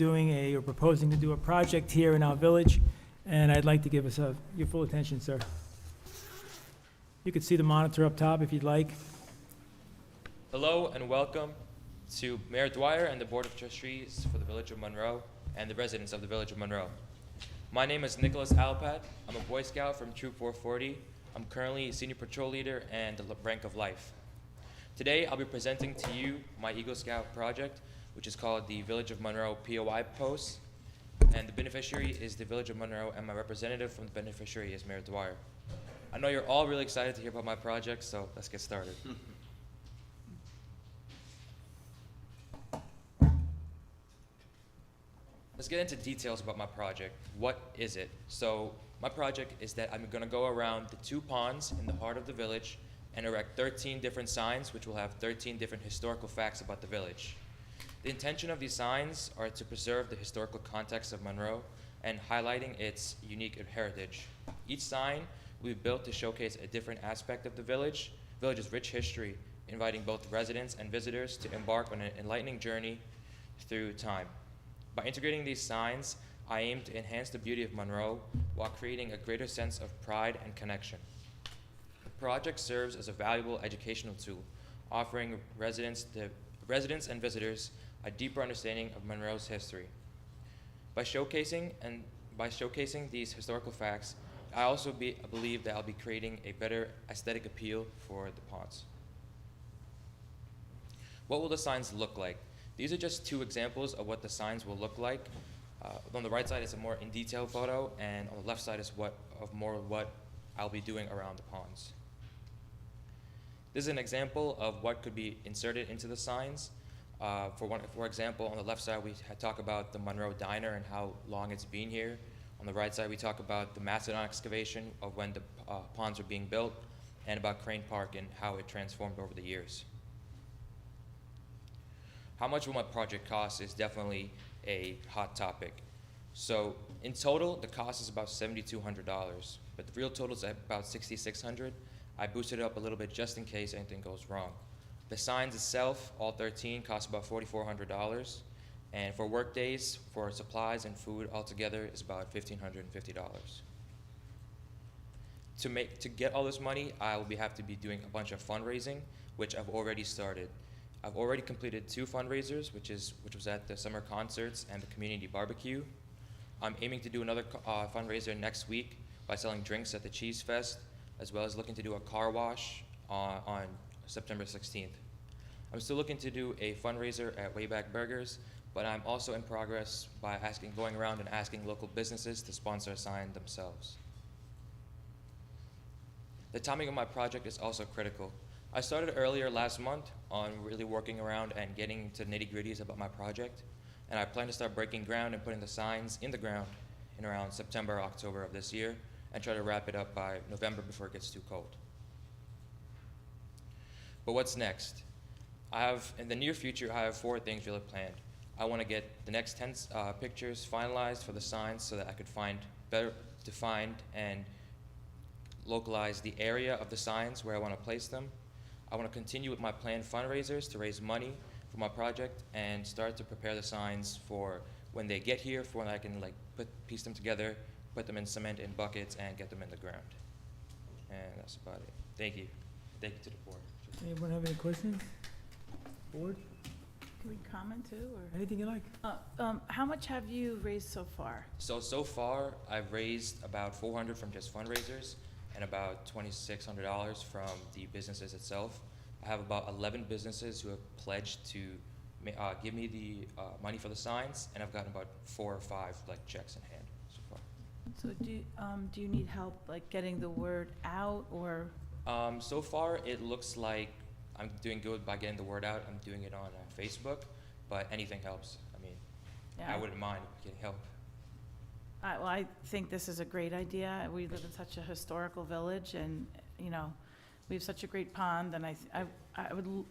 We're proposing to do a project here in our village, and I'd like to give us your full attention, sir. You can see the monitor up top if you'd like. Hello and welcome to Mayor Dwyer and the Board of Trustees for the Village of Monroe and the residents of the Village of Monroe. My name is Nicholas Alpat. I'm a Boy Scout from Troop 440. I'm currently a Senior Patrol Leader and the rank of Life. Today I'll be presenting to you my Eagle Scout project, which is called the Village of Monroe POI Post. And the beneficiary is the Village of Monroe, and my representative from the beneficiary is Mayor Dwyer. I know you're all really excited to hear about my project, so let's get started. Let's get into details about my project. What is it? So my project is that I'm going to go around the 2 ponds in the heart of the village and erect 13 different signs, which will have 13 different historical facts about the village. The intention of these signs are to preserve the historical context of Monroe and highlighting its unique heritage. Each sign will be built to showcase a different aspect of the village's rich history, inviting both residents and visitors to embark on an enlightening journey through time. By integrating these signs, I aim to enhance the beauty of Monroe while creating a greater sense of pride and connection. The project serves as a valuable educational tool, offering residents and visitors a deeper understanding of Monroe's history. By showcasing these historical facts, I also believe that I'll be creating a better aesthetic appeal for the ponds. What will the signs look like? These are just 2 examples of what the signs will look like. On the right side is a more in detail photo, and on the left side is more of what I'll be doing around the ponds. This is an example of what could be inserted into the signs. For example, on the left side, we talk about the Monroe Diner and how long it's been here. On the right side, we talk about the Macedon excavation of when the ponds were being built, and about Crane Park and how it transformed over the years. How much will my project cost is definitely a hot topic. So in total, the cost is about $7,200, but the real total is about $6,600. I boosted it up a little bit just in case anything goes wrong. The signs itself, all 13, cost about $4,400, and for work days, for supplies and food altogether, is about $1,550. To get all this money, I will have to be doing a bunch of fundraising, which I've already started. I've already completed 2 fundraisers, which was at the summer concerts and the community barbecue. I'm aiming to do another fundraiser next week by selling drinks at the Cheese Fest, as well as looking to do a car wash on September 16th. I'm still looking to do a fundraiser at Wayback Burgers, but I'm also in progress by going around and asking local businesses to sponsor a sign themselves. The timing of my project is also critical. I started earlier last month on really working around and getting to nitty-gritties about my project, and I plan to start breaking ground and putting the signs in the ground in around September or October of this year, and try to wrap it up by November before it gets too cold. But what's next? In the near future, I have 4 things really planned. I want to get the next 10 pictures finalized for the signs so that I could better define and localize the area of the signs where I want to place them. I want to continue with my planned fundraisers to raise money for my project and start to prepare the signs for when they get here, for when I can piece them together, put them in cement in buckets, and get them in the ground. And that's about it. Thank you. Thank you to the board. Anyone have any questions? Board? Can we comment too, or? Anything you like? How much have you raised so far? So far, I've raised about $400 from just fundraisers and about $2,600 from the businesses itself. I have about 11 businesses who have pledged to give me the money for the signs, and I've gotten about 4 or 5 checks in hand so far. So do you need help getting the word out, or? So far, it looks like I'm doing good by getting the word out. I'm doing it on Facebook, but anything helps. I mean, Yeah. I wouldn't mind getting help. Well, I think this is a great idea. We live in such a historical village, and we have such a great pond. And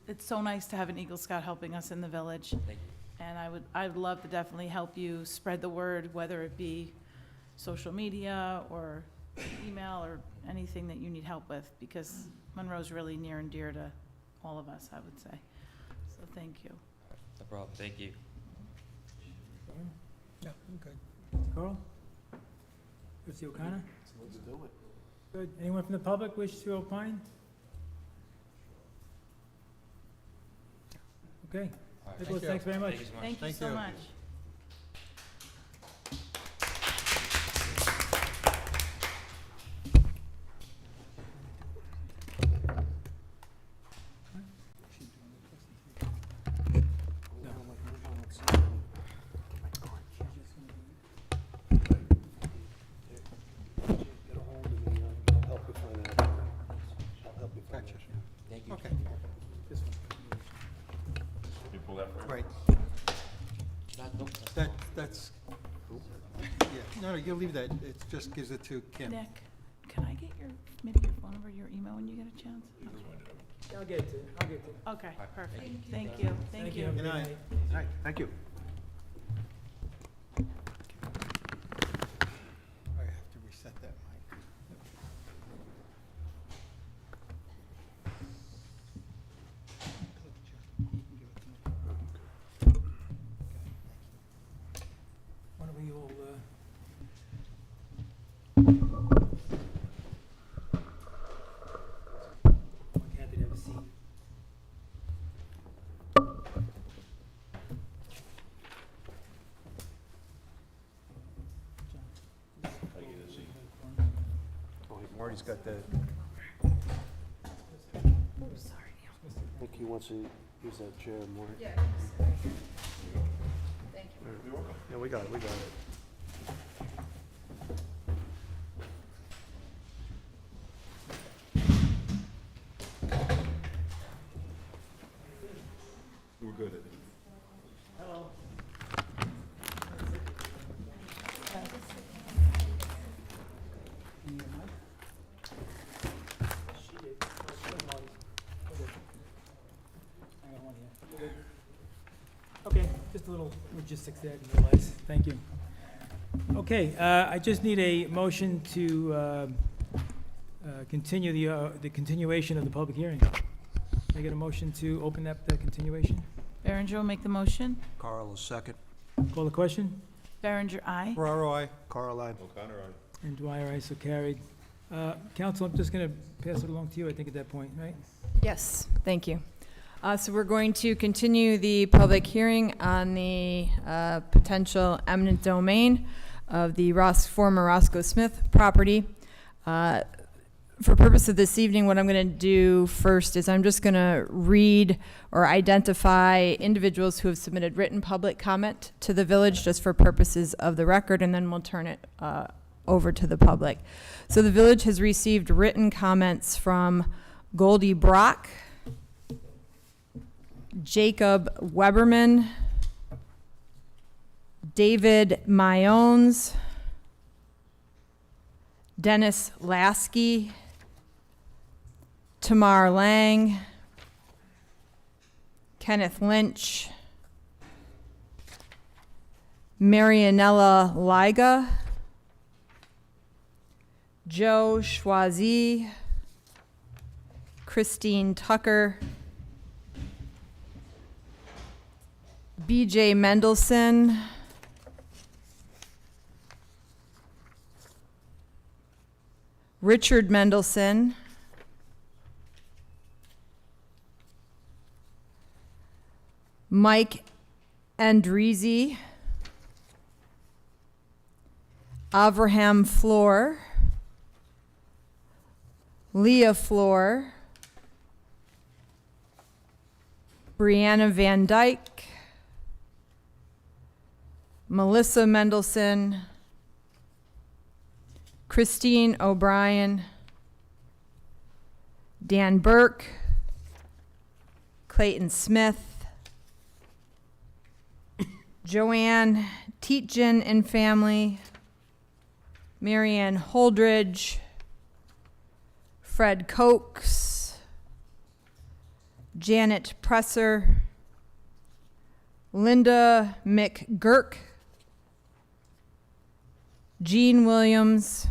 it's so nice to have an Eagle Scout helping us in the village. Thank you. And I would love to definitely help you spread the word, whether it be social media or email or anything that you need help with, because Monroe's really near and dear to all of us, I would say. So thank you. No problem. Thank you. Carl? Trustee O'Connor? Let's do it. Good. Anyone from the public wish to opine? Okay. Nicholas, thanks very much. Thank you so much. Thank you Thank so you. much. Gotcha. Thank you. Okay, This one. right. Nope. That's, yeah, no, you leave that. It just gives it to Kim. Nick, can I get maybe your phone number, your email when you get a chance? I'll get it to you. I'll get it to you. Okay, perfect. Thank you. Thank you. Good night. All right, thank you. I have to reset that mic. Why don't we all, want Kathy to have a seat. Marty's got the, Sorry. I think he wants to use that chair more. Yeah. Thank you. Yeah, we got it, we got it. we're good at it. Hello. Okay, just a little logistics there, I didn't realize. Thank you. Okay, I just need a motion to continue the continuation of the public hearing. Can I get a motion to open up the continuation? Berenger will make the motion. Carl is second. Call the question? Berenger, aye. Ferraro, I. Carl, I. O'Connor, aye. And Dwyer, aye, so carried. Counsel, I'm just going to pass it along to you, I think, at that point, right? Yes, thank you. So we're going to continue the public hearing on the potential eminent domain of the former Roscoe Smith property. For purpose of this evening, what I'm going to do first is I'm just going to read or identify individuals who have submitted written public comment to the village just for purposes of the record, and then we'll turn it over to the public. So the village has received written comments from Goldie Brock, Jacob Weberman, David Myones, Dennis Lasky, Tamar Lang, Kenneth Lynch, Marianella Liga, Joe Schwazi, Christine Tucker, BJ Mendelson, Richard Mendelson, Mike Andrizi, Avraham Floor, Leah Floor, Brianna Van Dyke, Melissa Mendelson, Christine O'Brien, Dan Burke, Clayton Smith, Joanne Tietjen and family, Marianne Holdridge, Fred Cokes, Janet Presser, Linda McGurk, Jean Williams,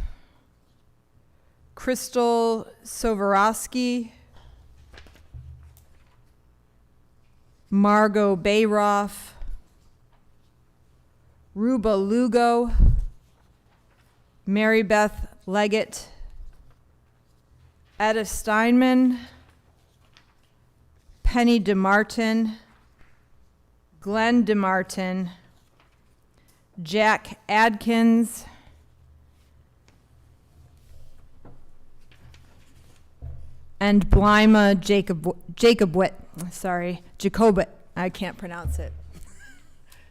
Crystal Sovorowski, Margot Bayroff, Ruba Lugo, Mary Beth Leggett, Etta Steinman, Penny DeMartin, Glenn DeMartin, Jack Adkins, and Blyma Jacobit. I can't pronounce it.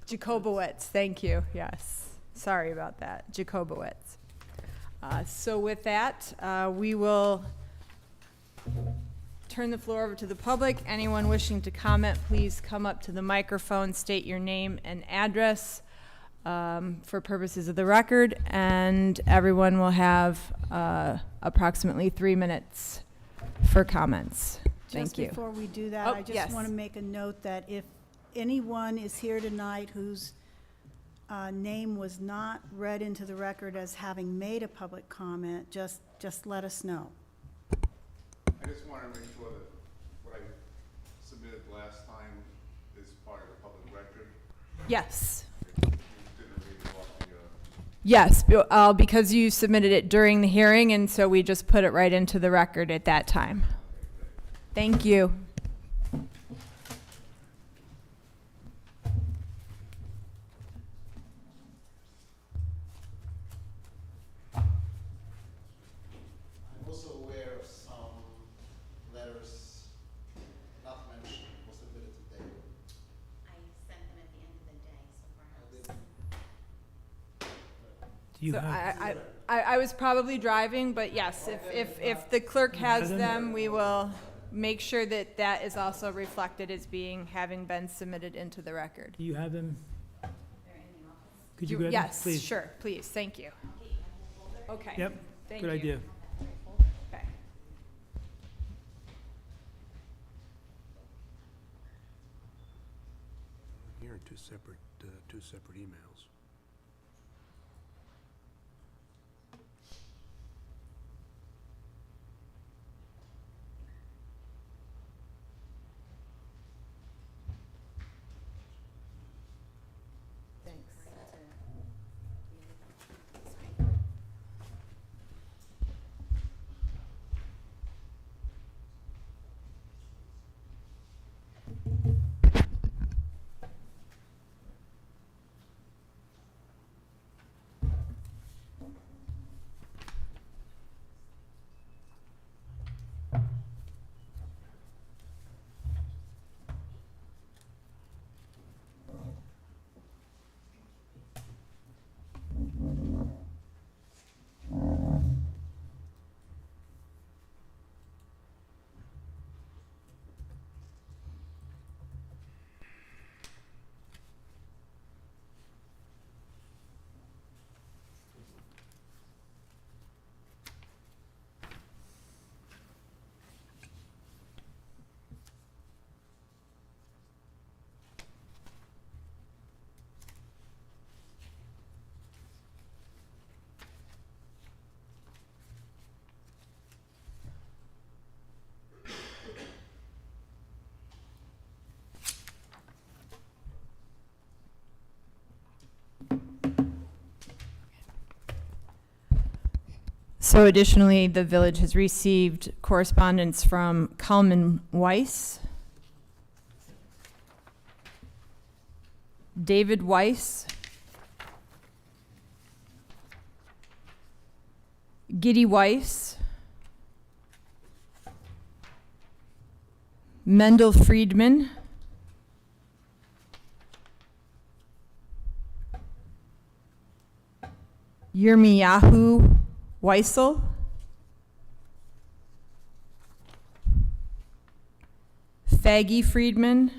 Jacobowitz, thank you, yes. Sorry about that, Jacobowitz. So with that, we will turn the floor over to the public. Anyone wishing to comment, please come up to the microphone, state your name and address for purposes of the record, and everyone will have approximately 3 minutes for comments. Thank you. Just before we do that, Oh, I just yes. want to make a note that if anyone is here tonight whose name was not read into the record as having made a public comment, just let us know. I just want to make sure that what I submitted last time is part of the public record. Yes. You didn't read it off the, Yes, because you submitted it during the hearing, and so we just put it right into the record at that time. Thank you. I'm also aware of some letters not mentioned or submitted today. I sent them at the end of the day, so perhaps. Do you So have, I was probably driving, but yes, if the clerk has them, we will make sure that that is also reflected as having been submitted into the record. do you have them? They're in the office. Could you grab them, Yes, please? sure, please, thank you. Okay. Yep, Thank good you. idea. Okay. Here are two separate emails. Thanks. So additionally, the village has received correspondence from Kalman Weiss, David Weiss, Giddy Weiss, Mendel Friedman, Yirmiyahu Weissel, Faggy Friedman,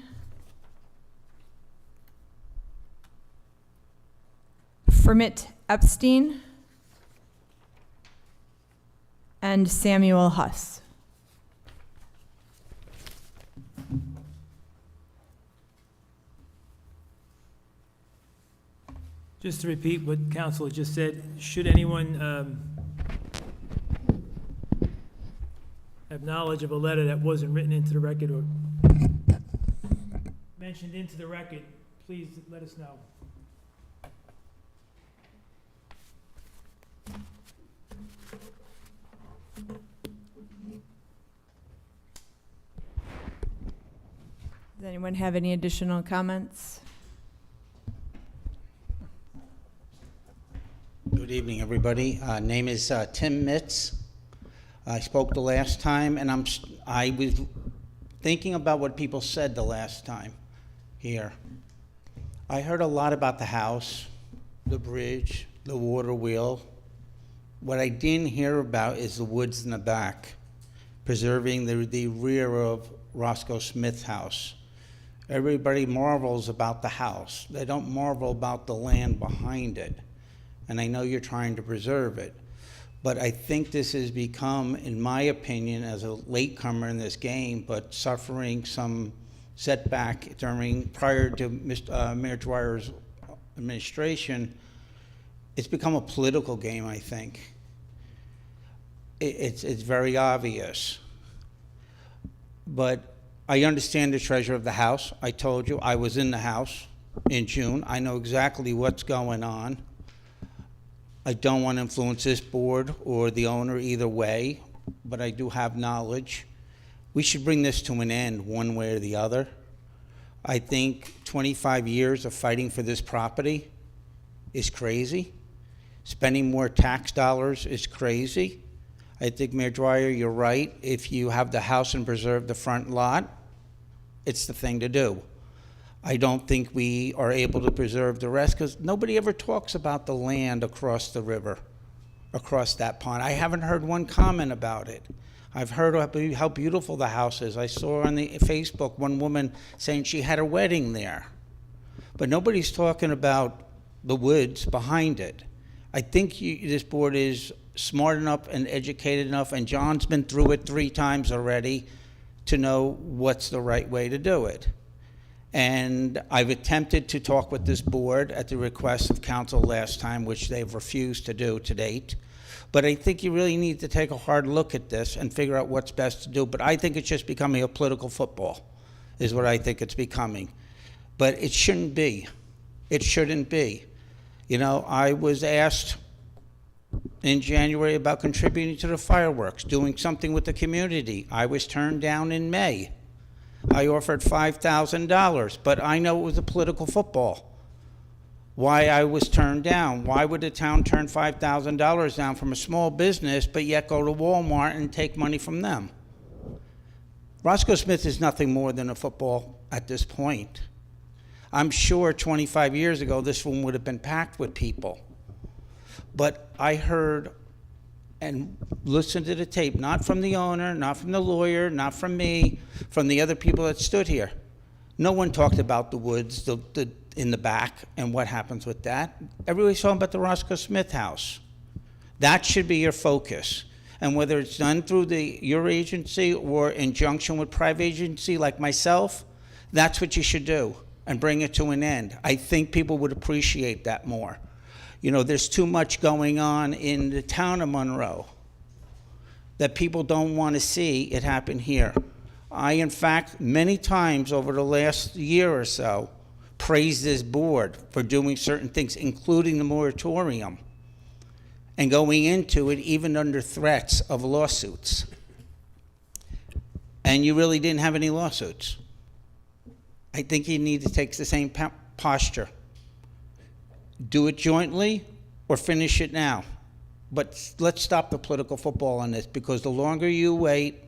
Frimit Epstein, and Samuel Huss. Just to repeat what council just said, should anyone have knowledge of a letter that wasn't written into the record or mentioned into the record, please let us know. Anyone have any additional comments? Good evening, everybody. Name is Tim Mitz. I spoke the last time, and I was thinking about what people said the last time here. I heard a lot about the house, the bridge, the water wheel. What I didn't hear about is the woods in the back, preserving the rear of Roscoe Smith's house. Everybody marvels about the house. They don't marvel about the land behind it. And I know you're trying to preserve it. But I think this has become, in my opinion, as a latecomer in this game, but suffering some setback prior to Mayor Dwyer's administration, it's become a political game, I think. It's very obvious. But I understand the treasure of the house. I told you, I was in the house in June. I know exactly what's going on. I don't want to influence this board or the owner either way, but I do have knowledge. We should bring this to an end one way or the other. I think 25 years of fighting for this property is crazy. Spending more tax dollars is crazy. I think, Mayor Dwyer, you're right. If you have the house and preserve the front lot, it's the thing to do. I don't think we are able to preserve the rest because nobody ever talks about the land across the river, across that pond. I haven't heard one comment about it. I've heard how beautiful the house is. I saw on the Facebook one woman saying she had a wedding there. But nobody's talking about the woods behind it. I think this board is smart enough and educated enough, and John's been through it 3 times already, to know what's the right way to do it. And I've attempted to talk with this board at the request of council last time, which they've refused to do to date. But I think you really need to take a hard look at this and figure out what's best to do. But I think it's just becoming a political football, is what I think it's becoming. But it shouldn't be. It shouldn't be. You know, I was asked in January about contributing to the fireworks, doing something with the community. I was turned down in May. I offered $5,000, but I know it was a political football. Why I was turned down? Why would the town turn $5,000 down from a small business, but yet go to Walmart and take money from them? Roscoe Smith is nothing more than a football at this point. I'm sure 25 years ago this room would have been packed with people. But I heard and listened to the tape, not from the owner, not from the lawyer, not from me, from the other people that stood here. No one talked about the woods in the back and what happens with that. Everybody's talking about the Roscoe Smith house. That should be your focus. And whether it's done through your agency or in conjunction with private agency like myself, that's what you should do and bring it to an end. I think people would appreciate that more. You know, there's too much going on in the town of Monroe that people don't want to see it happen here. I, in fact, many times over the last year or so, praised this board for doing certain things, including the moratorium, and going into it even under threats of lawsuits. And you really didn't have any lawsuits. I think you need to take the same posture. Do it jointly or finish it now. But let's stop the political football on this, because the longer you wait,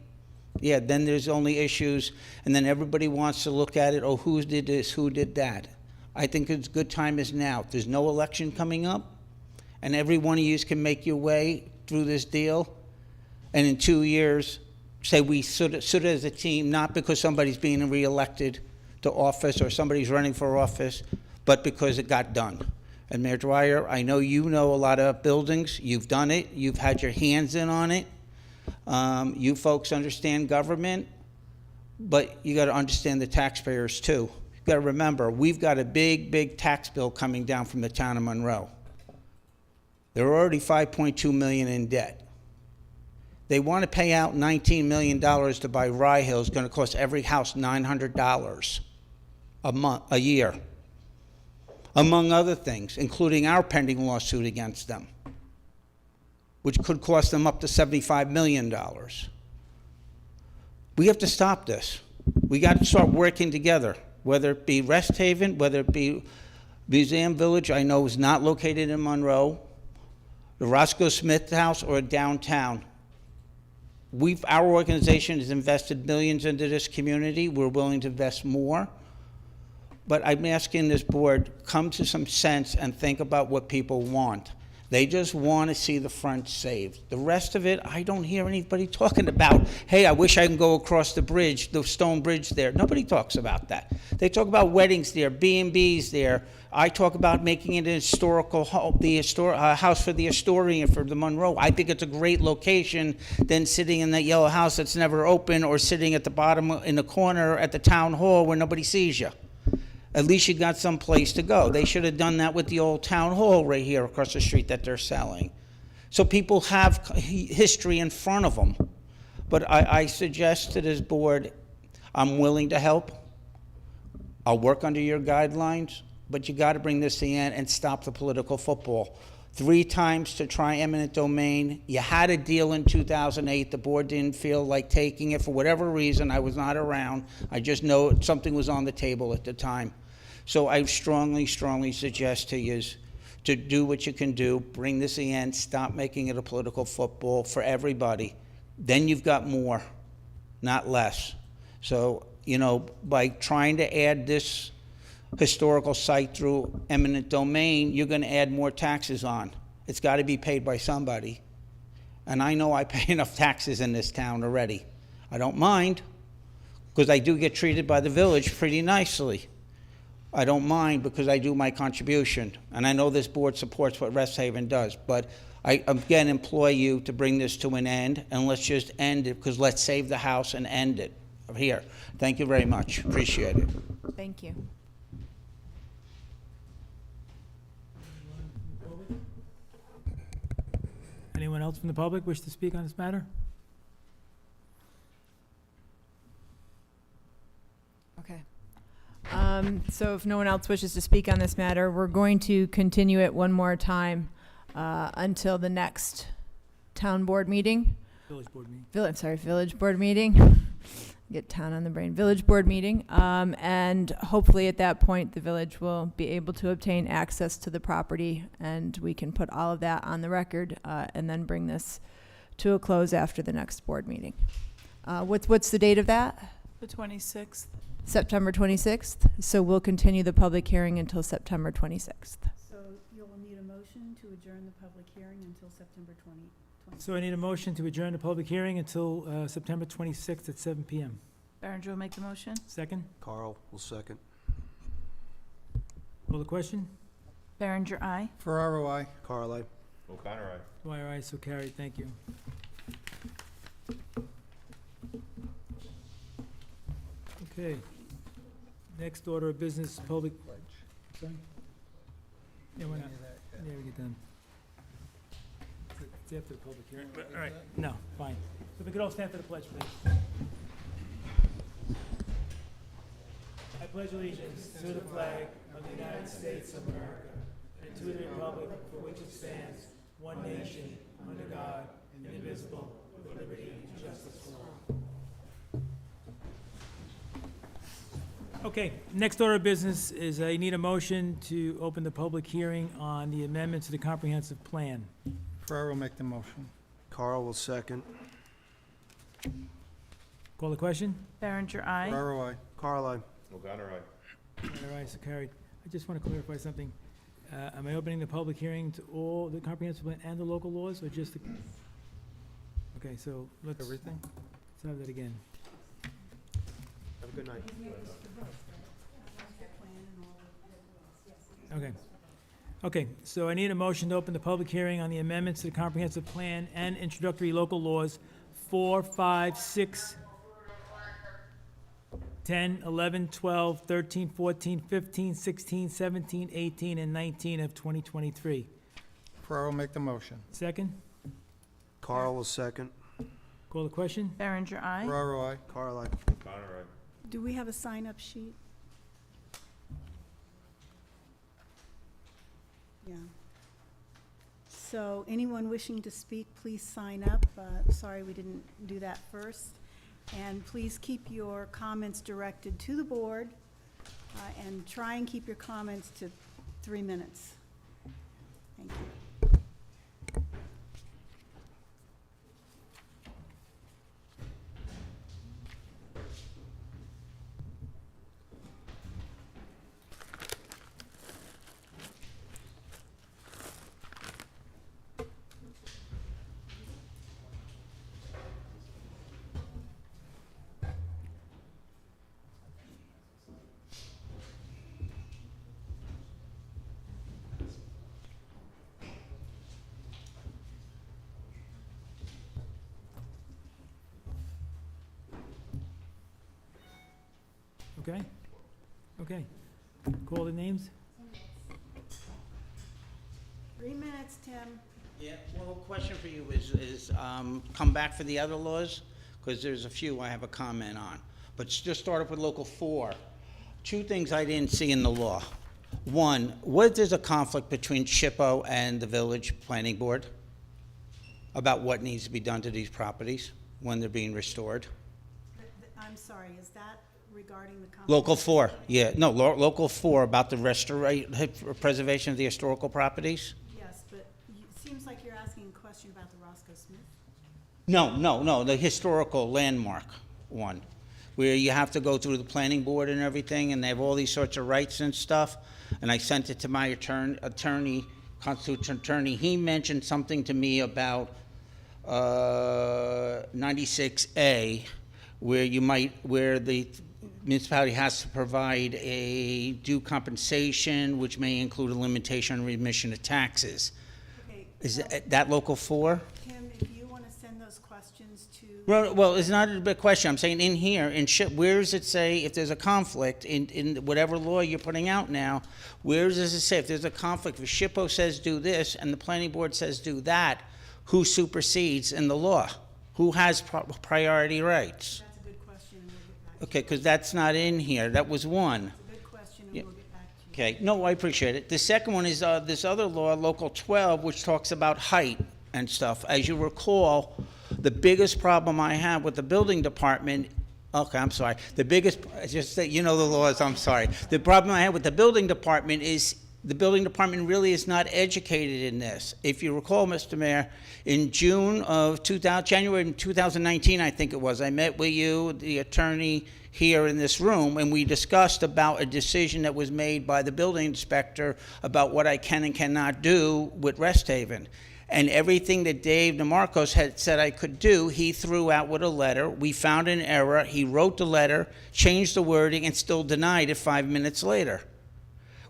yeah, then there's only issues, and then everybody wants to look at it, oh, who did this, who did that. I think it's good time is now. There's no election coming up, and every one of you can make your way through this deal, and in 2 years, say we stood as a team, not because somebody's being reelected to office or somebody's running for office, but because it got done. And Mayor Dwyer, I know you know a lot of buildings. You've done it. You've had your hands in on it. You folks understand government, but you got to understand the taxpayers too. You got to remember, we've got a big, big tax bill coming down from the town of Monroe. They're already $5.2 million in debt. They want to pay out $19 million to buy Rye Hill. It's going to cost every house $900 a year. Among other things, including our pending lawsuit against them, which could cost them up to $75 million. We have to stop this. We got to start working together, whether it be Rest Haven, whether it be Museum Village, I know is not located in Monroe, the Roscoe Smith House, or downtown. Our organization has invested millions into this community. We're willing to invest more. But I'm asking this board, come to some sense and think about what people want. They just want to see the front saved. The rest of it, I don't hear anybody talking about, hey, I wish I can go across the bridge, the stone bridge there. Nobody talks about that. They talk about weddings there, B&Bs there. I talk about making it an historical home, house for the historian for the Monroe. I think it's a great location than sitting in that yellow house that's never open, or sitting at the bottom in the corner at the town hall where nobody sees you. At least you got some place to go. They should have done that with the old town hall right here across the street that they're selling. So people have history in front of them. But I suggest to this board, I'm willing to help. I'll work under your guidelines, but you got to bring this to the end and stop the political football. 3 times to try eminent domain. You had a deal in 2008. The board didn't feel like taking it for whatever reason. I was not around. I just know something was on the table at the time. So I strongly, strongly suggest to you to do what you can do. Bring this to the end. Stop making it a political football for everybody. Then you've got more, not less. So, you know, by trying to add this historical site through eminent domain, you're going to add more taxes on. It's got to be paid by somebody. And I know I pay enough taxes in this town already. I don't mind, because I do get treated by the village pretty nicely. I don't mind because I do my contribution. And I know this board supports what Rest Haven does. But I again implore you to bring this to an end, and let's just end it, because let's save the house and end it here. Thank you very much. Appreciate it. Thank you. Anyone else from the public wish to speak on this matter? Okay. So if no one else wishes to speak on this matter, we're going to continue it one more time until the next town board meeting. Village board meeting. Village board meeting. Get town on the brain. Village board meeting. And hopefully at that point, the village will be able to obtain access to the property, and we can put all of that on the record and then bring this to a close after the next board meeting. What's the date of that? The 26th. September 26th. So we'll continue the public hearing until September 26th. So you'll need a motion to adjourn the public hearing until September 20. So I need a motion to adjourn the public hearing until September 26th at 7 p.m. Berenger will make the motion. Second? Carl will second. Call the question? Berenger, aye. Ferraro, I. Carl, aye. O'Connor, aye. Dwyer, aye, so carried. Thank you. Okay. Next order of business, public. Sorry? Yeah, why not? Yeah, we get done. It's after the public hearing, but, all right, no, fine. So if we could all stand for the pledge, please. I pledge allegiance to the flag of the United States of America and to the republic for which it stands, one nation, under God, indivisible, with liberty and justice for all. Okay, next order of business is I need a motion to open the public hearing on the amendment to the comprehensive plan. Ferraro will make the motion. Carl will second. Call the question? Berenger, aye. Ferraro, I. Carl, aye. O'Connor, aye. All right, so carried. I just want to clarify something. Am I opening the public hearing to all the comprehensive plan and the local laws, or just the? Okay, so let's. Everything? Let's have that again. Have a good night. Okay. Okay, so I need a motion to open the public hearing on the amendments to the comprehensive plan and introductory local laws 4, 5, 6, 10, 11, 12, 13, 14, 15, 16, 17, 18, and 19 of 2023. Ferraro will make the motion. Second? Carl will second. Call the question? Berenger, aye. Ferraro, I. Carl, aye. O'Connor, aye. Do we have a sign-up sheet? Yeah. So anyone wishing to speak, please sign up. Sorry we didn't do that first. And please keep your comments directed to the board, and try and keep your comments to 3 minutes. Thank you. Okay? Okay. Call the names? 3 minutes, Tim. Yeah, well, question for you is come back for the other laws? Because there's a few I have a comment on. But just start up with Local 4. Two things I didn't see in the law. One, what if there's a conflict between SHPO and the Village Planning Board about what needs to be done to these properties when they're being restored? I'm sorry, is that regarding the? Local 4, yeah, no, Local 4 about the preservation of the historical properties? Yes, but it seems like you're asking a question about the Roscoe Smith. No, the historical landmark one, where you have to go through the planning board and everything, and they have all these sorts of rights and stuff. And I sent it to my attorney, constitutional attorney. He mentioned something to me about 96A, where the municipality has to provide a due compensation, which may include a limitation on remission of taxes. Okay, Is that Local 4? Tim, if you want to send those questions to. Well, it's not a big question. I'm saying in here, where does it say if there's a conflict in whatever law you're putting out now? Where does it say if there's a conflict? If SHPO says do this and the planning board says do that, who supersedes in the law? Who has priority rights? That's a good question, and we'll get back to you. Okay, because that's not in here. That was one. It's a good question, and Yeah. we'll get back to you. Okay, no, I appreciate it. The second one is this other law, Local 12, which talks about height and stuff. As you recall, the biggest problem I have with the building department, okay, I'm sorry. The biggest, just that you know the laws, I'm sorry. The problem I have with the building department is the building department really is not educated in this. If you recall, Mr. Mayor, in January 2019, I think it was, I met with you, the attorney here in this room, and we discussed about a decision that was made by the building inspector about what I can and cannot do with Rest Haven. And everything that Dave DeMarcos had said I could do, he threw out with a letter. We found an error. He wrote the letter, changed the wording, and still denied it 5 minutes later.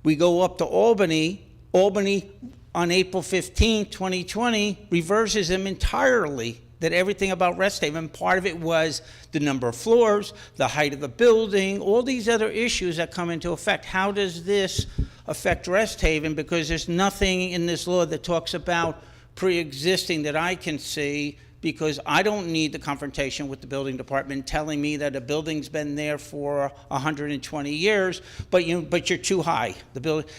We go up to Albany. Albany, on April 15, 2020, reverses him entirely, that everything about Rest Haven, part of it was the number of floors, the height of the building, all these other issues that come into effect. How does this affect Rest Haven? Because there's nothing in this law that talks about pre-existing that I can see, because I don't need the confrontation with the building department telling me that a building's been there for 120 years, but you're too high.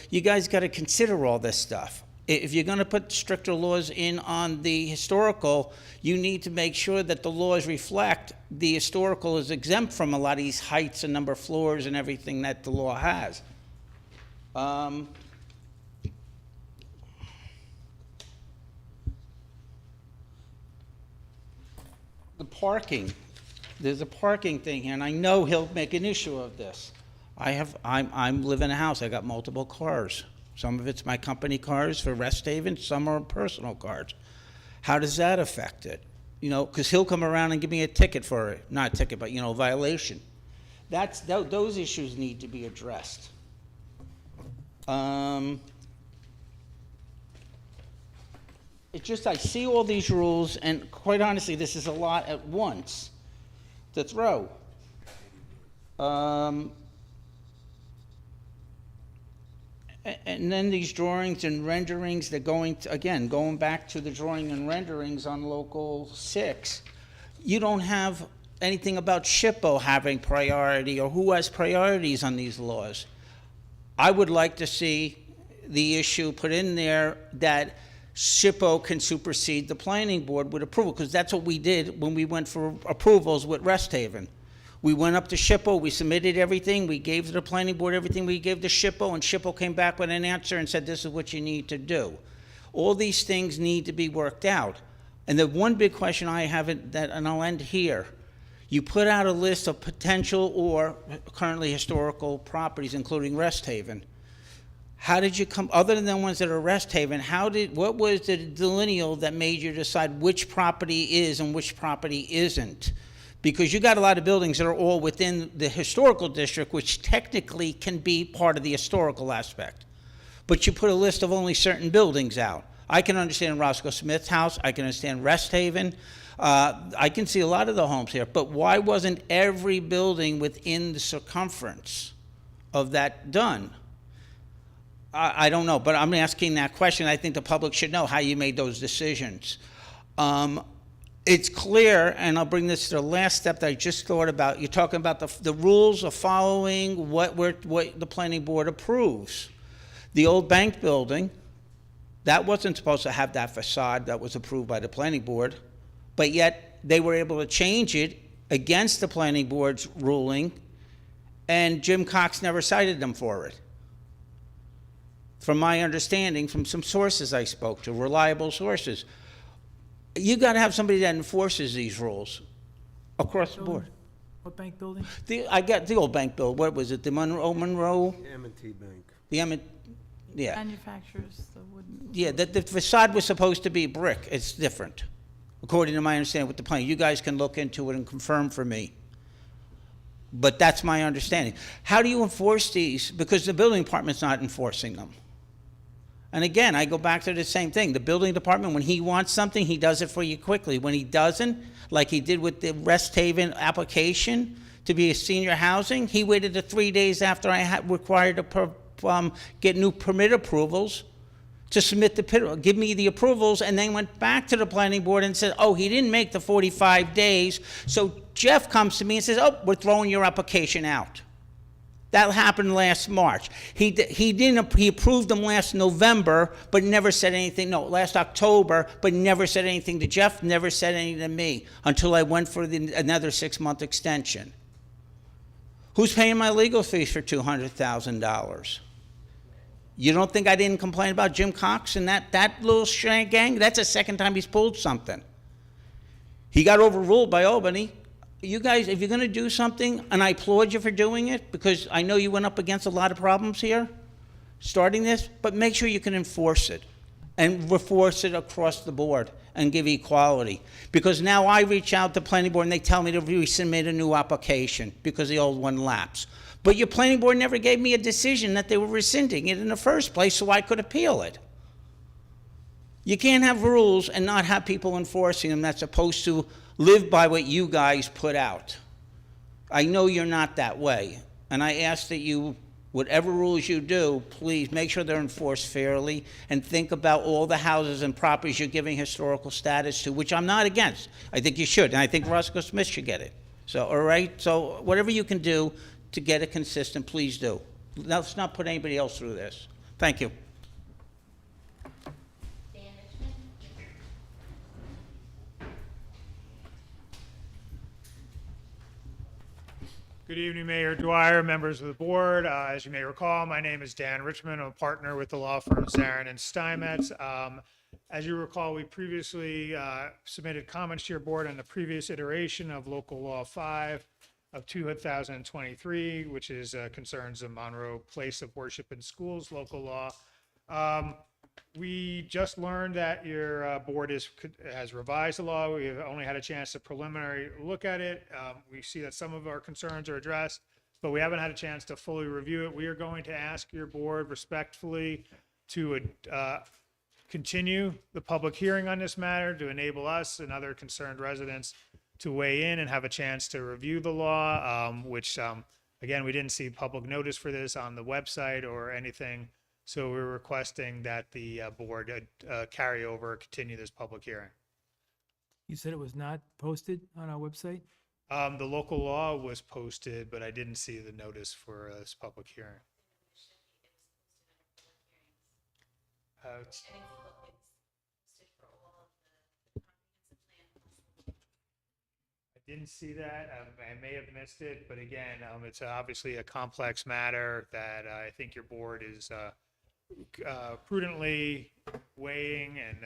You guys got to consider all this stuff. If you're going to put stricter laws in on the historical, you need to make sure that the laws reflect the historical is exempt from a lot of these heights and number of floors and everything that the law has. The parking, there's a parking thing here, and I know he'll make an issue of this. I'm live in a house, I got multiple cars. Some of it's my company cars for Rest Haven, some are personal cars. How does that affect it? Because he'll come around and give me a ticket for it, not a ticket, but violation. Those issues need to be addressed. It's just I see all these rules, and quite honestly, this is a lot at once to throw. And then these drawings and renderings, they're going back to the drawing and renderings on Local 6. You don't have anything about SHPO having priority or who has priorities on these laws. I would like to see the issue put in there that SHPO can supersede the planning board with approval, because that's what we did when we went for approvals with Rest Haven. We went up to SHPO, we submitted everything, we gave to the planning board everything we gave to SHPO, and SHPO came back with an answer and said, this is what you need to do. All these things need to be worked out. And the one big question I have, and I'll end here, you put out a list of potential or currently historical properties, including Rest Haven. How did you come, other than the ones that are Rest Haven, what was the delineal that made you decide which property is and which property isn't? Because you got a lot of buildings that are all within the historical district, which technically can be part of the historical aspect. But you put a list of only certain buildings out. I can understand Roscoe Smith's house, I can understand Rest Haven, I can see a lot of the homes here, but why wasn't every building within the circumference of that done? I don't know, but I'm asking that question. I think the public should know how you made those decisions. It's clear, and I'll bring this to the last step that I just thought about. You're talking about the rules of following what the planning board approves. The old bank building, that wasn't supposed to have that facade that was approved by the planning board, but yet they were able to change it against the planning board's ruling, and Jim Cox never cited them for it. From my understanding, from some sources I spoke to, reliable sources, you got to have somebody that enforces these rules across the board. What bank building? I got the old bank bill. What was it? The Monroe? M&T Bank. The yeah. Manufacturers, the wooden. Yeah, the facade was supposed to be brick. It's different, according to my understanding with the plan. You guys can look into it and confirm for me. But that's my understanding. How do you enforce these? Because the building department's not enforcing them. And again, I go back to the same thing. The building department, when he wants something, he does it for you quickly. When he doesn't, like he did with the Rest Haven application to be a senior housing, he waited the 3 days after I had required to get new permit approvals to submit give me the approvals, and then went back to the planning board and said, oh, he didn't make the 45 days. So Jeff comes to me and says, oh, we're throwing your application out. That happened last March. He approved them last November, but never said anything. No, last October, but never said anything to Jeff, never said anything to me until I went for another 6-month extension. Who's paying my legal fees for $200,000? You don't think I didn't complain about Jim Cox and that little gang? That's the second time he's pulled something. He got overruled by Albany. You guys, if you're going to do something, and I applaud you for doing it, because I know you went up against a lot of problems here, starting this, but make sure you can enforce it, and enforce it across the board, and give equality. Because now I reach out to planning board, and they tell me to resubmit a new application, because the old one lapsed. But your planning board never gave me a decision that they were rescinding it in the first place, so I could appeal it. You can't have rules and not have people enforcing them that's supposed to live by what you guys put out. I know you're not that way, and I ask that you, whatever rules you do, please make sure they're enforced fairly, and think about all the houses and properties you're giving historical status to, which I'm not against. I think you should, and I think Roscoe Smith should get it. So, all right, so whatever you can do to get it consistent, please do. Let's not put anybody else through this. Thank you. Dan Richmond? Good evening, Mayor Dwyer, members of the board. As you may recall, my name is Dan Richmond. I'm a partner with the law firm Zarin and Steinmetz. As you recall, we previously submitted comments to your board on the previous iteration of Local Law 5 of 2023, which is concerns the Monroe Place of Worship in Schools local law. We just learned that your board has revised the law. We've only had a chance to preliminary look at it. We see that some of our concerns are addressed, but we haven't had a chance to fully review it. We are going to ask your board respectfully to continue the public hearing on this matter to enable us and other concerned residents to weigh in and have a chance to review the law, which, again, we didn't see public notice for this on the website or anything. So we're requesting that the board continue this public hearing. You said it was not posted on our website? The local law was posted, but I didn't see the notice for this public hearing. didn't see that. I may have missed it, but again, it's obviously a complex matter that I think your board is prudently weighing and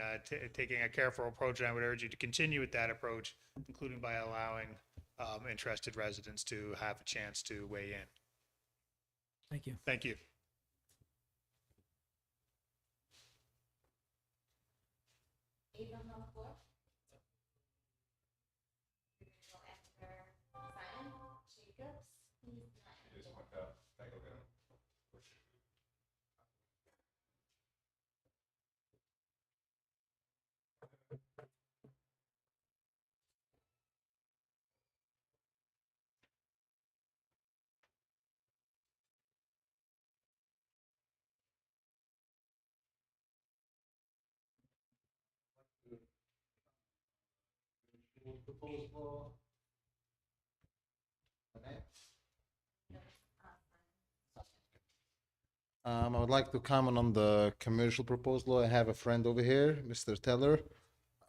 taking a careful approach. And I would urge you to continue with that approach, including by allowing interested residents to have a chance to weigh in. Thank you. Thank you. Ava on the floor. We're gonna go after Simon Jacobs. He's not in the door. I would like to comment on the commercial proposal. I have a friend over here, Mr. Teller.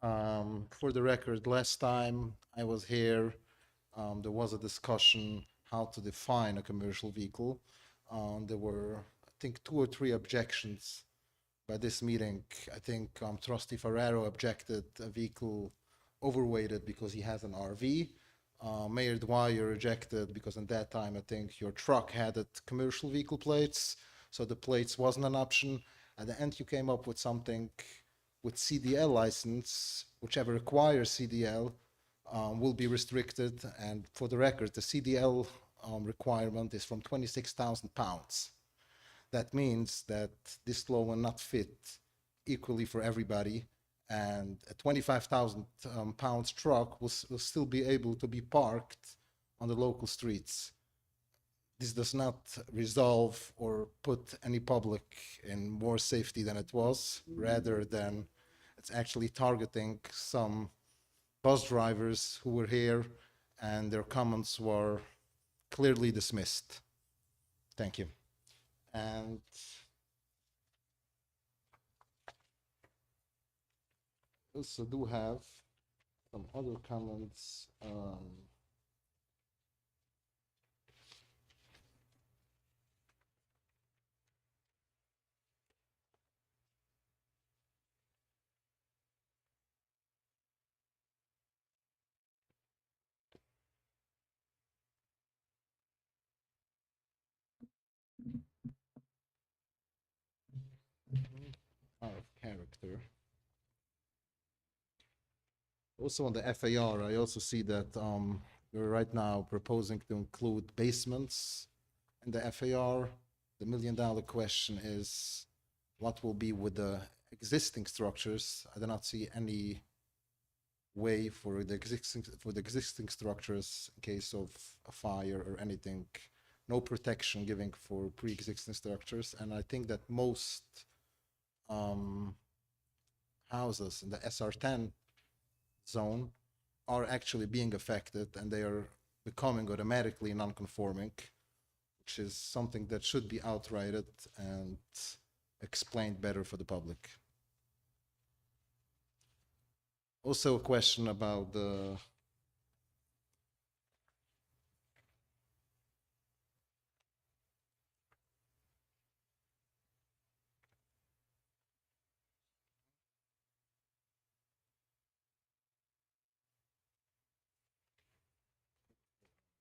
For the record, last time I was here, there was a discussion how to define a commercial vehicle. There were, I think, 2 or 3 objections by this meeting. I think Trustee Ferrero objected a vehicle overweighted because he has an RV. Mayor Dwyer rejected because at that time I think your truck had commercial vehicle plates, so the plates wasn't an option. At the end you came up with something with CDL license, whichever requires CDL will be restricted. And for the record, the CDL requirement is from 26,000 pounds. That means that this law will not fit equally for everybody, and a 25,000 pounds truck will still be able to be parked on the local streets. This does not resolve or put any public in more safety than it was, rather than it's actually targeting some bus drivers who were here and their comments were clearly dismissed. Thank you. And also do have some other comments. Out of character. Also on the FAR, I also see that we're right now proposing to include basements in the FAR. The $1 million question is what will be with the existing structures. I do not see any way for the existing structures in case of a fire or anything. No protection giving for pre-existing structures, and I think that most houses in the SR10 zone are actually being affected, and they are becoming automatically non-conforming, which is something that should be outrighted and explained better for the public. Also a question about the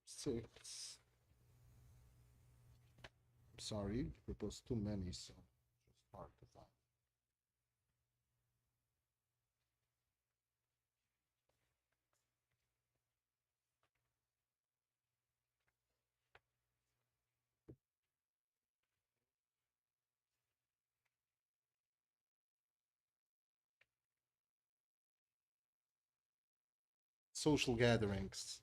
six. I'm sorry, proposed too many, so it's hard to find. Social gatherings.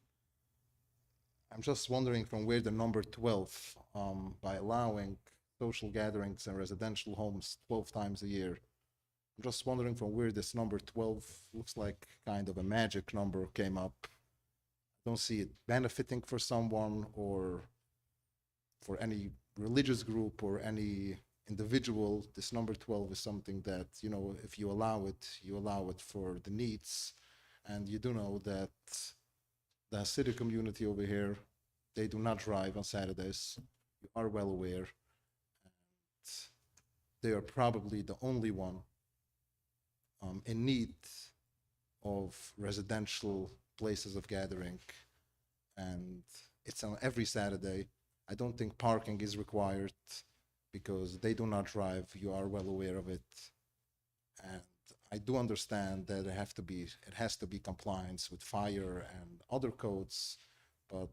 I'm just wondering from where the number 12, by allowing social gatherings in residential homes 12 times a year. I'm just wondering from where this number 12 looks like kind of a magic number came up. I don't see it benefiting for someone or for any religious group or any individual. This number 12 is something that, you know, if you allow it for the needs. And you do know that the city community over here, they do not drive on Saturdays. You are well aware. They are probably the only one in need of residential places of gathering. And it's on every Saturday. I don't think parking is required because they do not drive. You are well aware of it. And I do understand that it has to be compliance with fire and other codes, but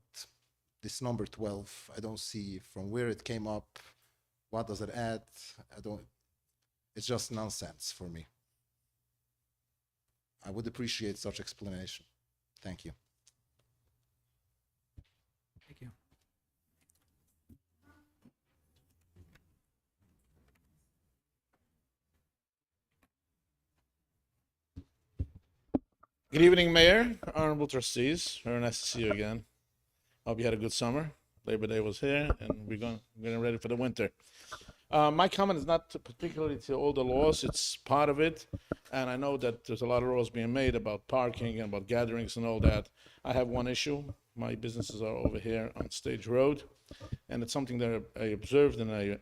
this number 12, I don't see from where it came up. What does it add? It's just nonsense for me. I would appreciate such explanation. Thank you. Thank you. Good evening, Mayor, honorable trustees. Very nice to see you again. Hope you had a good summer. Labor Day was here, and we're getting ready for the winter. My comment is not particularly to all the laws. It's part of it, and I know that there's a lot of laws being made about parking and about gatherings and all that. I have one issue. My businesses are over here on Stage Road, and it's something that I observed, and I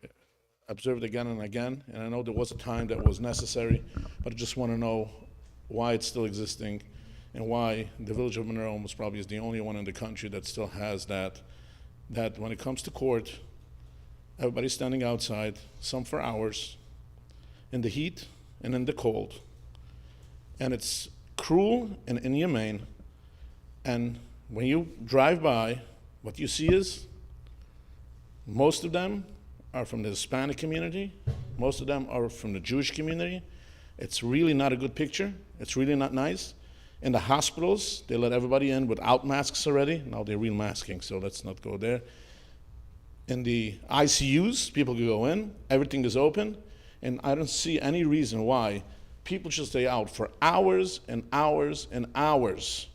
observed again and again. And I know there was a time that was necessary, but I just want to know why it's still existing, and why the village of Monroe most probably is the only one in the country that still has that when it comes to court, everybody's standing outside, some for hours, in the heat and in the cold. And it's cruel and inhumane. And when you drive by, what you see is most of them are from the Hispanic community, most of them are from the Jewish community. It's really not a good picture. It's really not nice. In the hospitals, they let everybody in without masks already. Now they're re-masking, so let's not go there. In the ICUs, people can go in, everything is open, and I don't see any reason why people should stay out for hours and hours and hours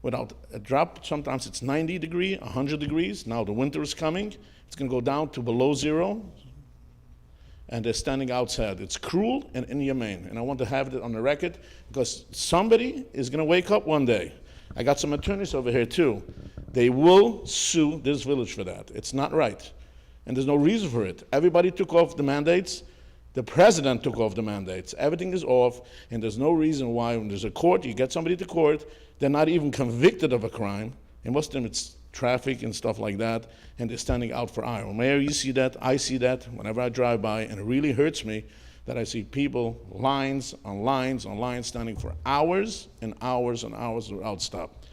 without a drop. Sometimes it's 90 degrees, 100 degrees. Now the winter is coming. It's going to go down to below zero. And they're standing outside. It's cruel and inhumane. And I want to have it on the record because somebody is going to wake up one day. I got some attorneys over here too. They will sue this village for that. It's not right. And there's no reason for it. Everybody took off the mandates. The president took off the mandates. Everything is off, and there's no reason why when there's a court, you get somebody to court, they're not even convicted of a crime. And most of them, it's traffic and stuff like that, and they're standing out for hours. Mayor, you see that, I see that whenever I drive by, and it really hurts me that I see people lines on lines on lines standing for hours and hours and hours without stop.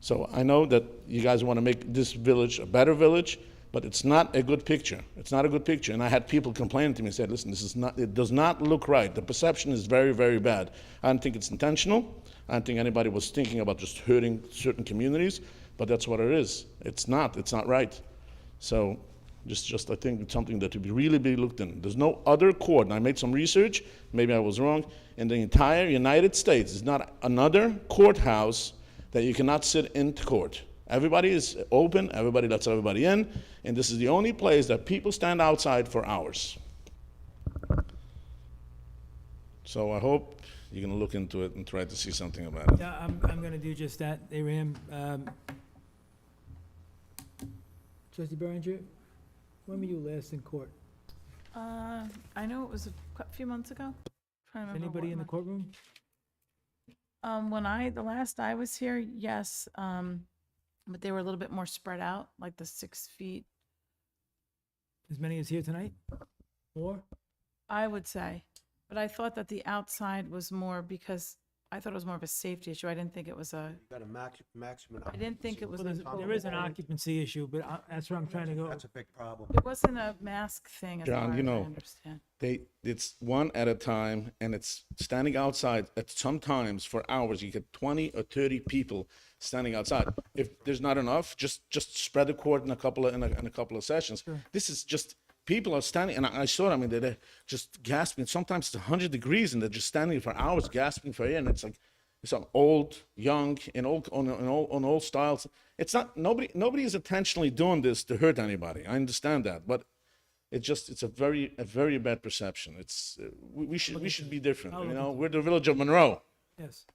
So I know that you guys want to make this village a better village, but it's not a good picture. It's not a good picture. And I had people complaining to me and said, listen, it does not look right. The perception is very, very bad. I don't think it's intentional. I don't think anybody was thinking about just hurting certain communities, but that's what it is. It's not right. So just I think it's something that to be really be looked in. There's no other court, and I made some research, maybe I was wrong, in the entire United States, there's not another courthouse that you cannot sit in court. Everybody is open, everybody lets everybody in, and this is the only place that people stand outside for hours. So I hope you're gonna look into it and try to see something about it. Yeah, I'm gonna do just that, Abraham. Trustee Berenger, when were you last in court? I know it was a few months ago. Trying to remember Anybody what in the month. courtroom? The last I was here, yes, but they were a little bit more spread out, like the 6 feet, As many as here tonight? More? I would say. But I thought that the outside was more because I thought it was more of a safety issue. I didn't think it was a, You got a maximum. I didn't think it was. Well, there is an occupancy issue, but that's where I'm trying to go. That's a big problem. It wasn't a mask thing as John, far you as I know, understand. It's one at a time, and it's standing outside at sometimes for hours. You get 20 or 30 people standing outside. If there's not enough, just spread the court in a couple of sessions. Sure. This is just people are standing, and I saw them, and they're just gasping. Sometimes it's 100 degrees, and they're just standing for hours gasping for air, and it's like it's an old, young, and on all styles. It's not nobody is intentionally doing this to hurt anybody. I understand that, but it's a very bad perception. It's we should be different. You know, we're the village of Monroe. Yes.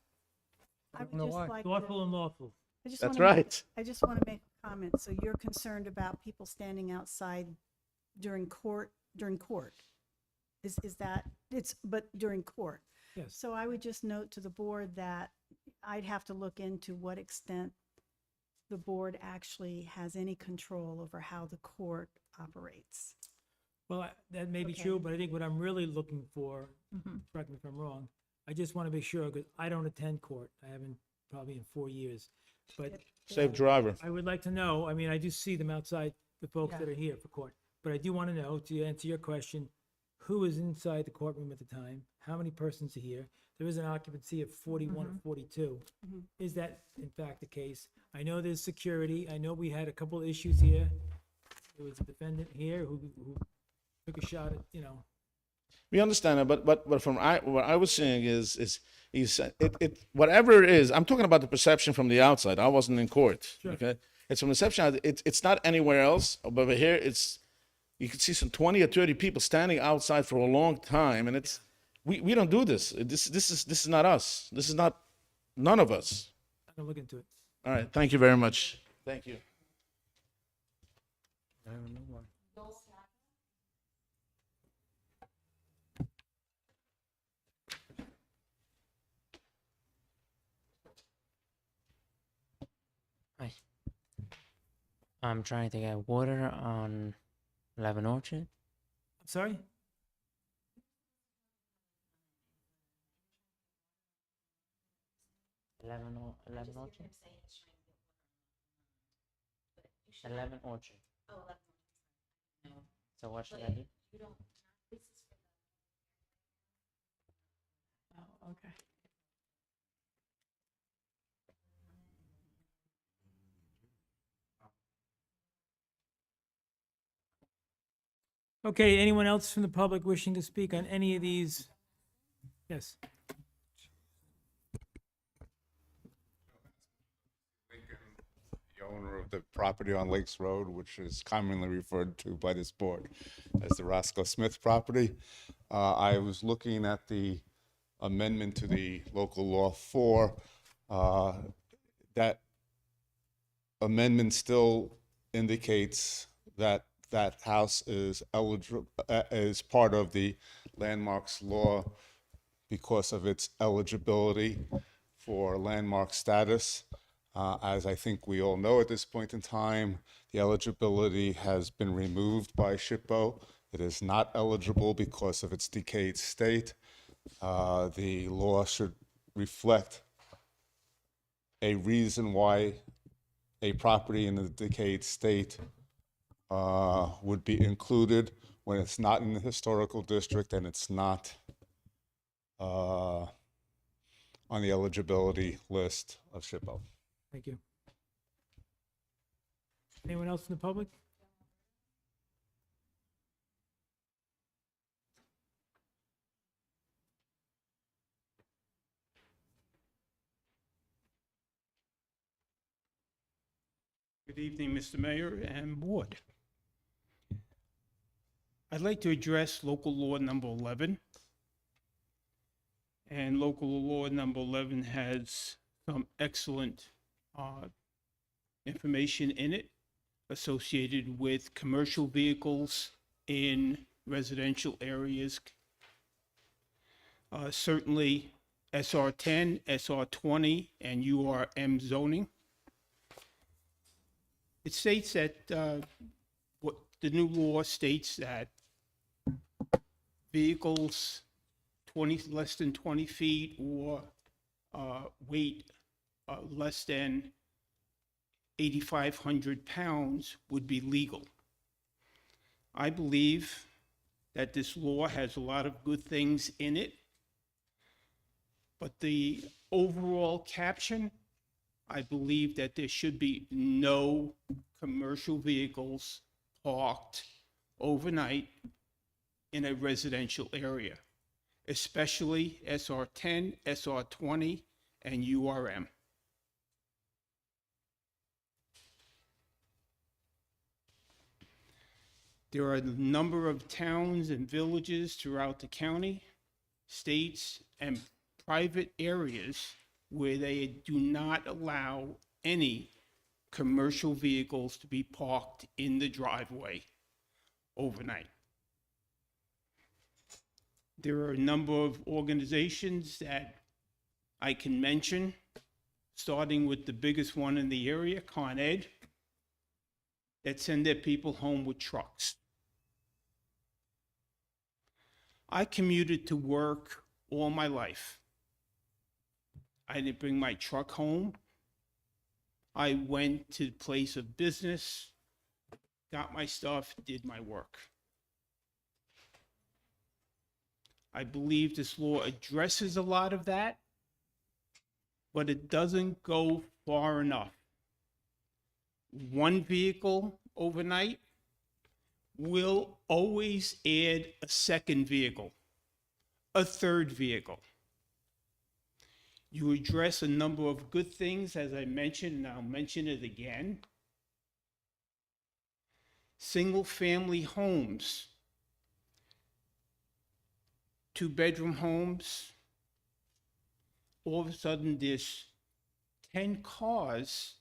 I would just like Thoughtful and lawful. I just That's wanna make- right. I just want to make a comment. So you're concerned about people standing outside during court? Is that, but during court? Yes. So I would just note to the board that I'd have to look into what extent the board actually has any control over how the court operates. Well, that may be Okay. true, but I think what I'm really looking for, Mhm. correct me if I'm wrong, I just want to make sure, because I don't attend court. I haven't probably in 4 years. But Safe driver. I would like to know, I mean, I do see them outside, the folks Yeah. that are here for court. But I do want to know, to answer your question, who is inside the courtroom at the time? How many persons are here? There is an occupancy of 41 or 42. Mhm. Is that in fact the case? I know there's security. I know we had a couple of issues here. There was a defendant here who took a shot at, We understand that, but from what I was saying is whatever it is. I'm talking about the perception from the outside. I wasn't in court. Sure. Okay, it's from the perception. It's not anywhere else, but over here you can see some 20 or 30 people standing outside for a long time, and we don't do this. This is not us. This is not none of us. I'm gonna look into it. All right. Thank you very much. Thank you. Hi. I'm trying to get water on 11 Orchard. I'm sorry? Eleven Orchard? 11 Orchard. So what should I do? Oh, okay. Okay, anyone else from the public wishing to speak on any of these? Yes. The owner of the property on Lakes Road, which is commonly referred to by this board as the Roscoe Smith property. I was looking at the amendment to the local law 4. That amendment still indicates that that house is eligible, is part of the landmarks law because of its eligibility for landmark status. As I think we all know at this point in time, the eligibility has been removed by SHPO. It is not eligible because of its decayed state. The law should reflect a reason why a property in a decayed state would be included when it's not in the historical district and it's not on the eligibility list of SHPO. Thank you. Anyone else from the public? Good evening, Mr. Mayor and Board. I'd like to address local law number 11. And local law number 11 has some excellent information in it associated with commercial vehicles in residential areas. Certainly SR10, SR20, and URM zoning. It states that what the new law states that vehicles less than 20 feet or weight less than 8,500 pounds would be legal. I believe that this law has a lot of good things in it, but the overall caption, I believe that there should be no commercial vehicles parked overnight in a residential area, especially SR10, SR20, and URM. There are a number of towns and villages throughout the county, states, and private areas where they do not allow any commercial vehicles to be parked in the driveway overnight. There are a number of organizations that I can mention, starting with the biggest one in the area, Con Ed, that send their people home with trucks. I commuted to work all my life. I didn't bring my truck home. I went to the place of business, got my stuff, did my work. I believe this law addresses a lot of that, but it doesn't go far enough. One vehicle overnight will always add a second vehicle, a third vehicle. You address a number of good things, as I mentioned, and I'll mention it again. Single-family homes, two-bedroom homes, all of a sudden there's 10 cars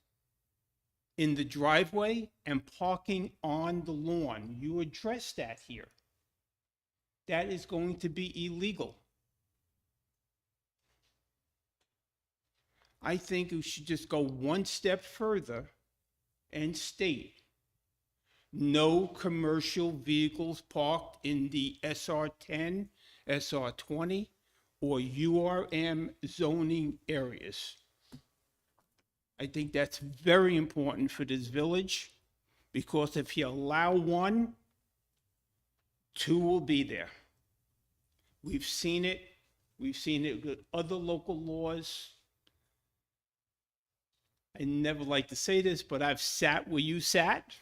in the driveway and parking on the lawn. You address that here. That is going to be illegal. I think we should just go one step further and state no commercial vehicles parked in the SR10, SR20, or URM zoning areas. I think that's very important for this village, because if you allow one, two will be there. We've seen it. We've seen it with other local laws. I never like to say this, but I've sat where you sat,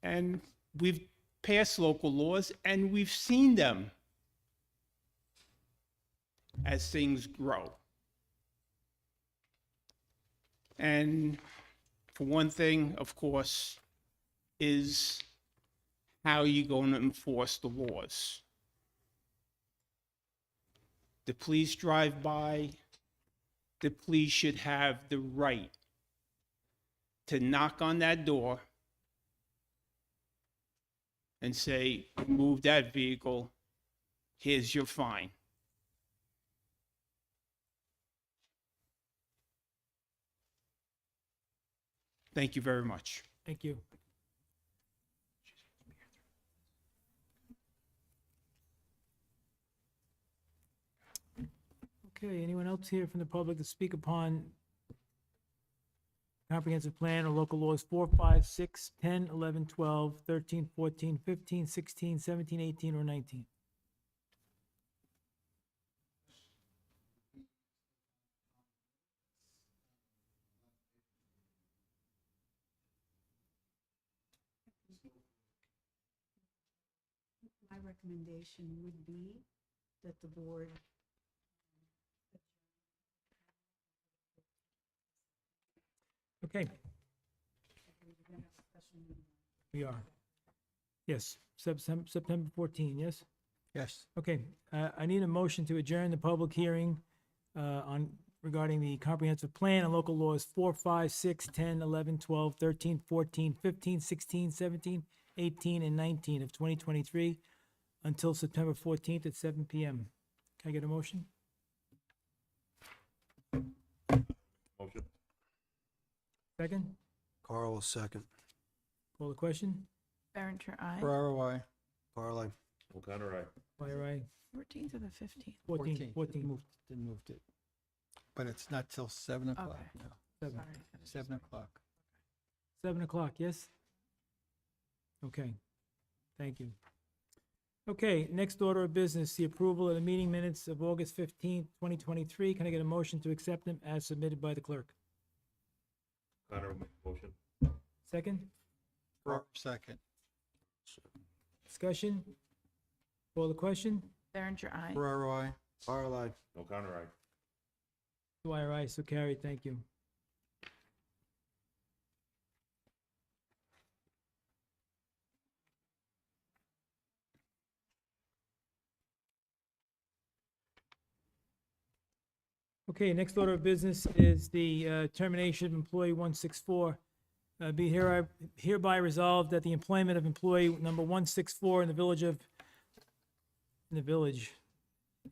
and we've passed local laws, and we've seen them as things grow. And for one thing, of course, is how you're going to enforce the laws. The police drive by, the police should have the right to knock on that door and say, move that vehicle, here's your fine. Thank you very much. Thank you. Okay, anyone else here from the public to speak upon comprehensive plan or local laws 4, 5, 6, 10, 11, 12, 13, 14, 15, 16, 17, 18, or 19? My recommendation would be that the board Okay, we are. Yes, September 14, yes? Yes. Okay, I need a motion to adjourn the public hearing regarding the comprehensive plan and local laws 4, 5, 6, 10, 11, 12, 13, 14, 15, 16, 17, 18, and 19 of 2023 until September 14th at 7 PM. Can I get a motion? Motion. Second? Carl will second. Call the question? Berenger, aye. Ferraro, I. Carl, aye. O'Connor, aye. Fire aye. 14th or the 15th? 14. They moved it. But it's not till 7 o'clock. Okay. No, Seven. Sorry. 7 o'clock. 7 o'clock, yes? Okay, thank you. Okay, next order of business, the approval of the meeting minutes of August 15th, 2023. Can I get a motion to accept them as submitted by the clerk? O'Connor will make a motion. Second? Ferraro, second. Discussion? Call the question? Berenger, aye. Ferraro, I. Carl, aye. O'Connor, aye. Dwyer, aye, so carried, thank you. Okay, next order of business is the termination of employee 164. Be hereby resolved that the employment of employee number 164 in the village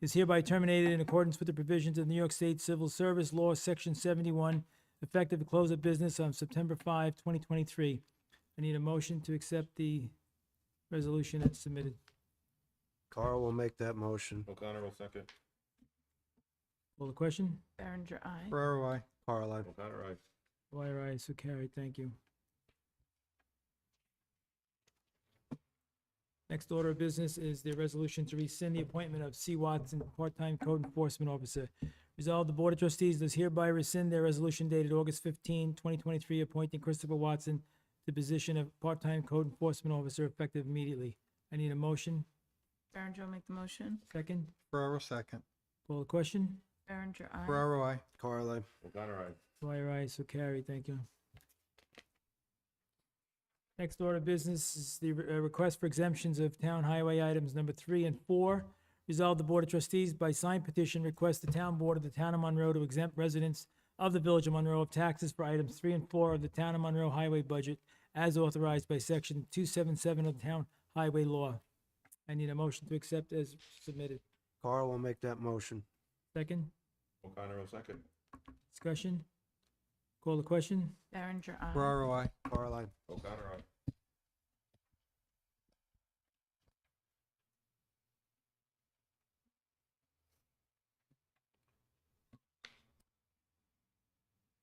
is hereby terminated in accordance with the provisions of New York State Civil Service Law, Section 71, effective at close of business on September 5, 2023. I need a motion to accept the resolution as submitted. Carl will make that motion. O'Connor will second. Call the question? Berenger, aye. Ferraro, I. Carl, I. O'Connor, aye. Dwyer, aye, so carried, thank you. Next order of business is the resolution to rescind the appointment of C. Watson, part-time code enforcement officer. Resolved, the Board of Trustees does hereby rescind their resolution dated August 15, 2023, appointing Christopher Watson to the position of part-time code enforcement officer effective immediately. I need a motion. Berenger will make the motion. Second. Ferraro, second. Call the question? Berenger, aye. Ferraro, I. Carl, I. O'Connor, aye. Dwyer, aye, so carried, thank you. Next order of business is the request for exemptions of town highway items number 3 and 4. Resolved, the Board of Trustees by signed petition request the town board of the town of Monroe to exempt residents of the village of Monroe of taxes for items 3 and 4 of the town of Monroe highway budget as authorized by section 277 of the town highway law. I need a motion to accept as submitted. Carl will make that motion. Second, O'Connor will second. discussion? Call the question? Berenger, aye. Ferraro, I. Carl, I. O'Connor, aye.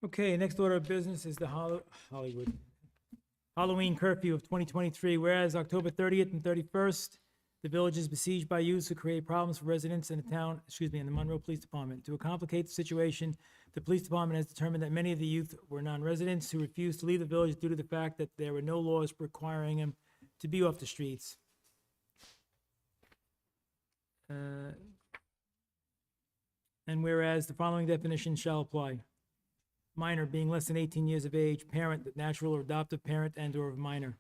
Okay, next order of business is the Hollywood Halloween curfew of 2023, whereas October 30th and 31st, the village is besieged by youths who create problems for residents in the town, in the Monroe Police Department. To complicate the situation, the police department has determined that many of the youth were non-residents who refused to leave the village due to the fact that there were no laws requiring them to be off the streets. And whereas the following definition shall apply. Minor being less than 18 years of age, parent, natural or adoptive parent and/or of minor.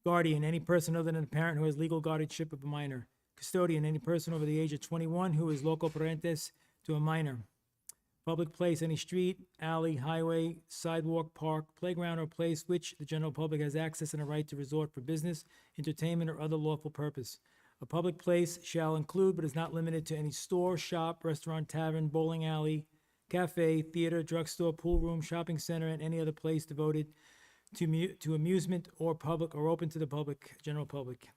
Guardian, any person other than a parent who has legal guardianship of a minor. Custodian, any person over the age of 21 who is loco parentis to a minor. Public place, any street, alley, highway, sidewalk, park, playground, or place which the general public has access and a right to resort for business, entertainment, or other lawful purpose. A public place shall include, but is not limited to, any store, shop, restaurant, tavern, bowling alley, cafe, theater, drugstore, pool room, shopping center, and any other place devoted to amusement or public or open to the public, general public.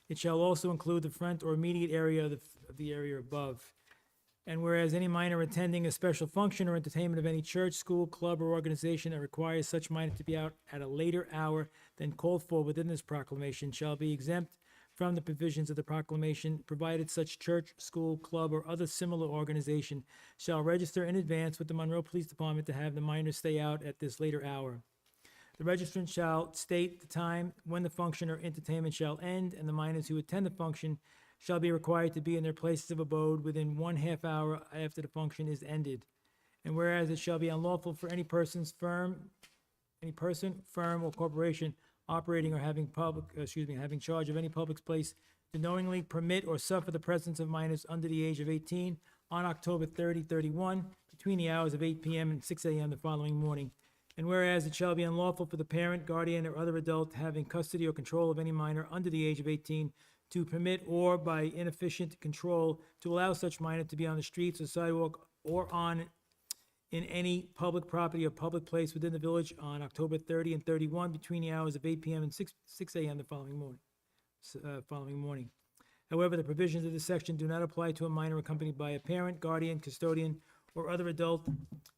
It shall also include the front or immediate area of the area above. And whereas any minor attending a special function or entertainment of any church, school, club, or organization that requires such minor to be out at a later hour than called for within this proclamation shall be exempt from the provisions of the proclamation, provided such church, school, club, or other similar organization shall register in advance with the Monroe Police Department to have the minor stay out at this later hour. The registrant shall state the time when the function or entertainment shall end, and the minors who attend the function shall be required to be in their places of abode within 1/2 hour after the function is ended. And whereas it shall be unlawful for any person, firm, or corporation operating or having having charge of any public place to knowingly permit or suffer the presence of minors under the age of 18 on October 30, 31, between the hours of 8 p.m. and 6 a.m. the following morning. And whereas it shall be unlawful for the parent, guardian, or other adult having custody or control of any minor under the age of 18 to permit or by inefficient control to allow such minor to be on the streets or sidewalk or in any public property or public place within the village on October 30 and 31 between the hours of 8 p.m. and 6 a.m. the following morning. However, the provisions of this section do not apply to a minor accompanied by a parent, guardian, custodian, or other adult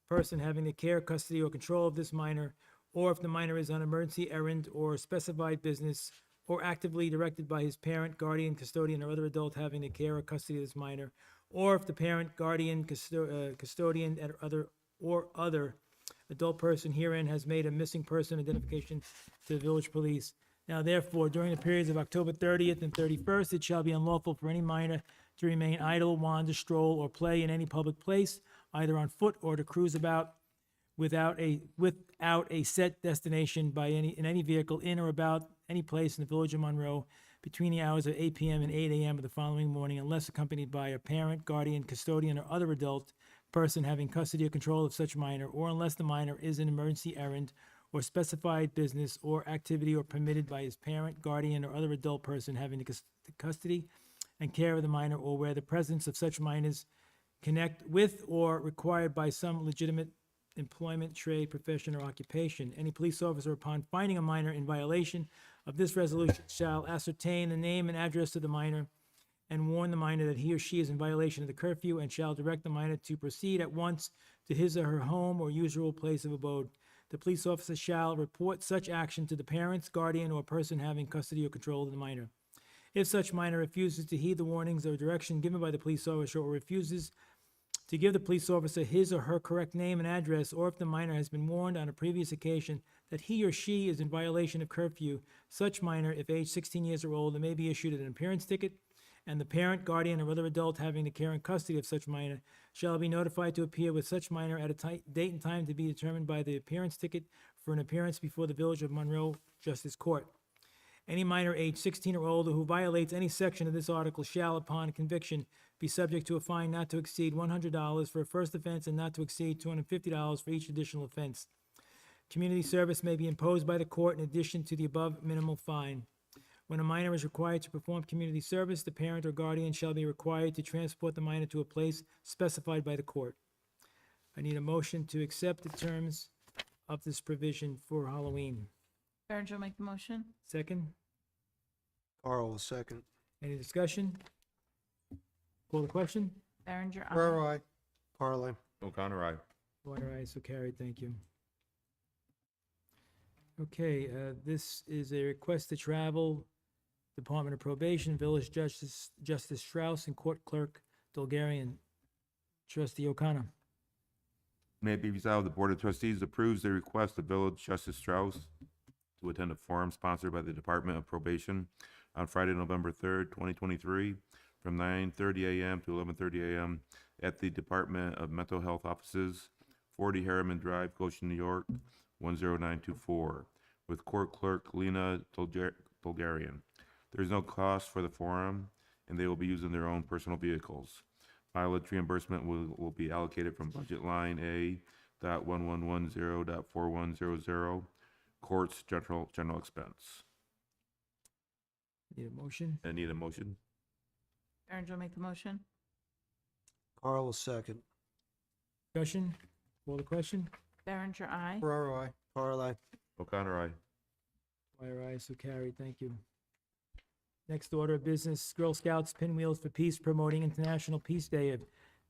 person having the care, custody, or control of this minor, or if the minor is on emergency errand or specified business, or actively directed by his parent, guardian, custodian, or other adult having the care or custody of this minor, or if the parent, guardian, custodian, and other adult person herein has made a missing person identification to the village police. Now therefore, during the periods of October 30th and 31st, it shall be unlawful for any minor to remain idle, wander, stroll, or play in any public place, either on foot or to cruise about without a set destination in any vehicle in or about any place in the village of Monroe between the hours of 8 p.m. and 8 a.m. of the following morning, unless accompanied by a parent, guardian, custodian, or other adult person having custody or control of such minor, or unless the minor is an emergency errand or specified business or activity or permitted by his parent, guardian, or other adult person having the custody and care of the minor, or where the presence of such minors connect with or required by some legitimate employment, trade, profession, or occupation. Any police officer, upon finding a minor in violation of this resolution, shall ascertain the name and address of the minor and warn the minor that he or she is in violation of the curfew, and shall direct the minor to proceed at once to his or her home or usual place of abode. The police officer shall report such action to the parents, guardian, or person having custody or control of the minor. If such minor refuses to heed the warnings or direction given by the police officer, or refuses to give the police officer his or her correct name and address, or if the minor has been warned on a previous occasion that he or she is in violation of curfew, such minor, if age 16 years or older, may be issued an appearance ticket, and the parent, guardian, or other adult having the care and custody of such minor shall be notified to appear with such minor at a date and time to be determined by the appearance ticket for an appearance before the Village of Monroe Justice Court. Any minor age 16 or older who violates any section of this article shall, upon conviction, be subject to a fine not to exceed $100 for a first offense and not to exceed $250 for each additional offense. Community service may be imposed by the court in addition to the above minimal fine. When a minor is required to perform community service, the parent or guardian shall be required to transport the minor to a place specified by the court. I need a motion to accept the terms of this provision for Halloween. Berenger will make the motion. Second, Carl will second. any discussion? Call the question? Berenger, aye. Ferraro, I. Carl, I. O'Connor, aye. Water ayes, so carried, thank you. Okay, this is a request to travel, Department of Probation, Village Justice Strauss, and Court Clerk Dolgarian. Trustee O'Connor. May it be resolved, the Board of Trustees approves the request of Village Justice Strauss to attend a forum sponsored by the Department of Probation on Friday, November 3rd, 2023, from 9:30 a.m. to 11:30 a.m. at the Department of Mental Health Offices, 40 Harriman Drive, Goshen, New York, 10924, with Court Clerk Lena Bulgarian. There is no cost for the forum, and they will be using their own personal vehicles. Mileage reimbursement will be allocated from budget line A.1110.4100, courts general expense. Need a motion? I need a motion. Berenger will make the motion. Carl will second. Discussion? Call the question? Berenger, aye. Ferraro, I. Carl, I. O'Connor, aye. Dwyer, ayes, so carried, thank you. Next order of business, Girl Scouts Pinwheels for Peace promoting International Peace Day of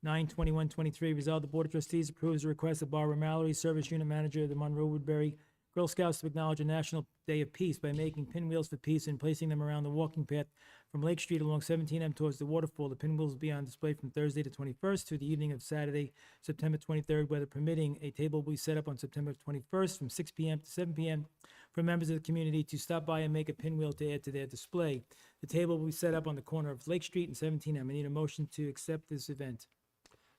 9/21/23. Resolved, the Board of Trustees approves the request of Barbara Mallory, Service Unit Manager of the Monroe Woodbury Girl Scouts, to acknowledge a National Day of Peace by making pinwheels for peace and placing them around the walking path from Lake Street along 17M towards the waterfall. The pinwheels will be on display from Thursday the 21st to the evening of Saturday, September 23rd, weather permitting. A table will be set up on September 21st from 6 p.m. to 7 p.m. for members of the community to stop by and make a pinwheel to add to their display. The table will be set up on the corner of Lake Street and 17M. I need a motion to accept this event.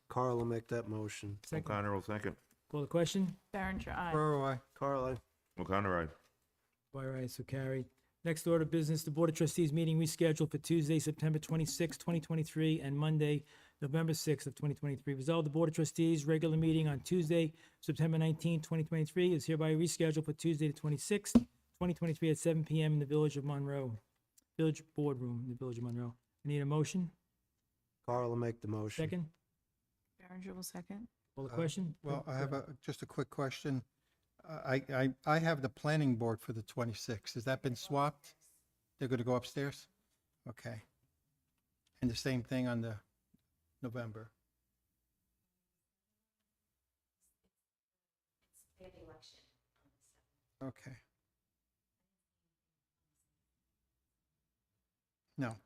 Carl will make that motion. Second. O'Connor will second. Call the question? Berenger, aye. Ferraro, I. Carl, I. O'Connor, aye. Dwyer, ayes, so carried. Next order of business, the Board of Trustees meeting rescheduled for Tuesday, September 26, 2023, and Monday, November 6th of 2023. Resolved, the Board of Trustees' regular meeting on Tuesday, September 19, 2023, is hereby rescheduled for Tuesday, the 26th, 2023, at 7 p.m. in the Village of Monroe, Village Boardroom, in the Village of Monroe. I need a motion? Carl will make the motion. Second? Berenger will second. Call the question? Well, I have just a quick question. I have the planning board for the 26th. Has that been swapped? They're going to go upstairs? Okay. And the same thing on the November? Okay. No,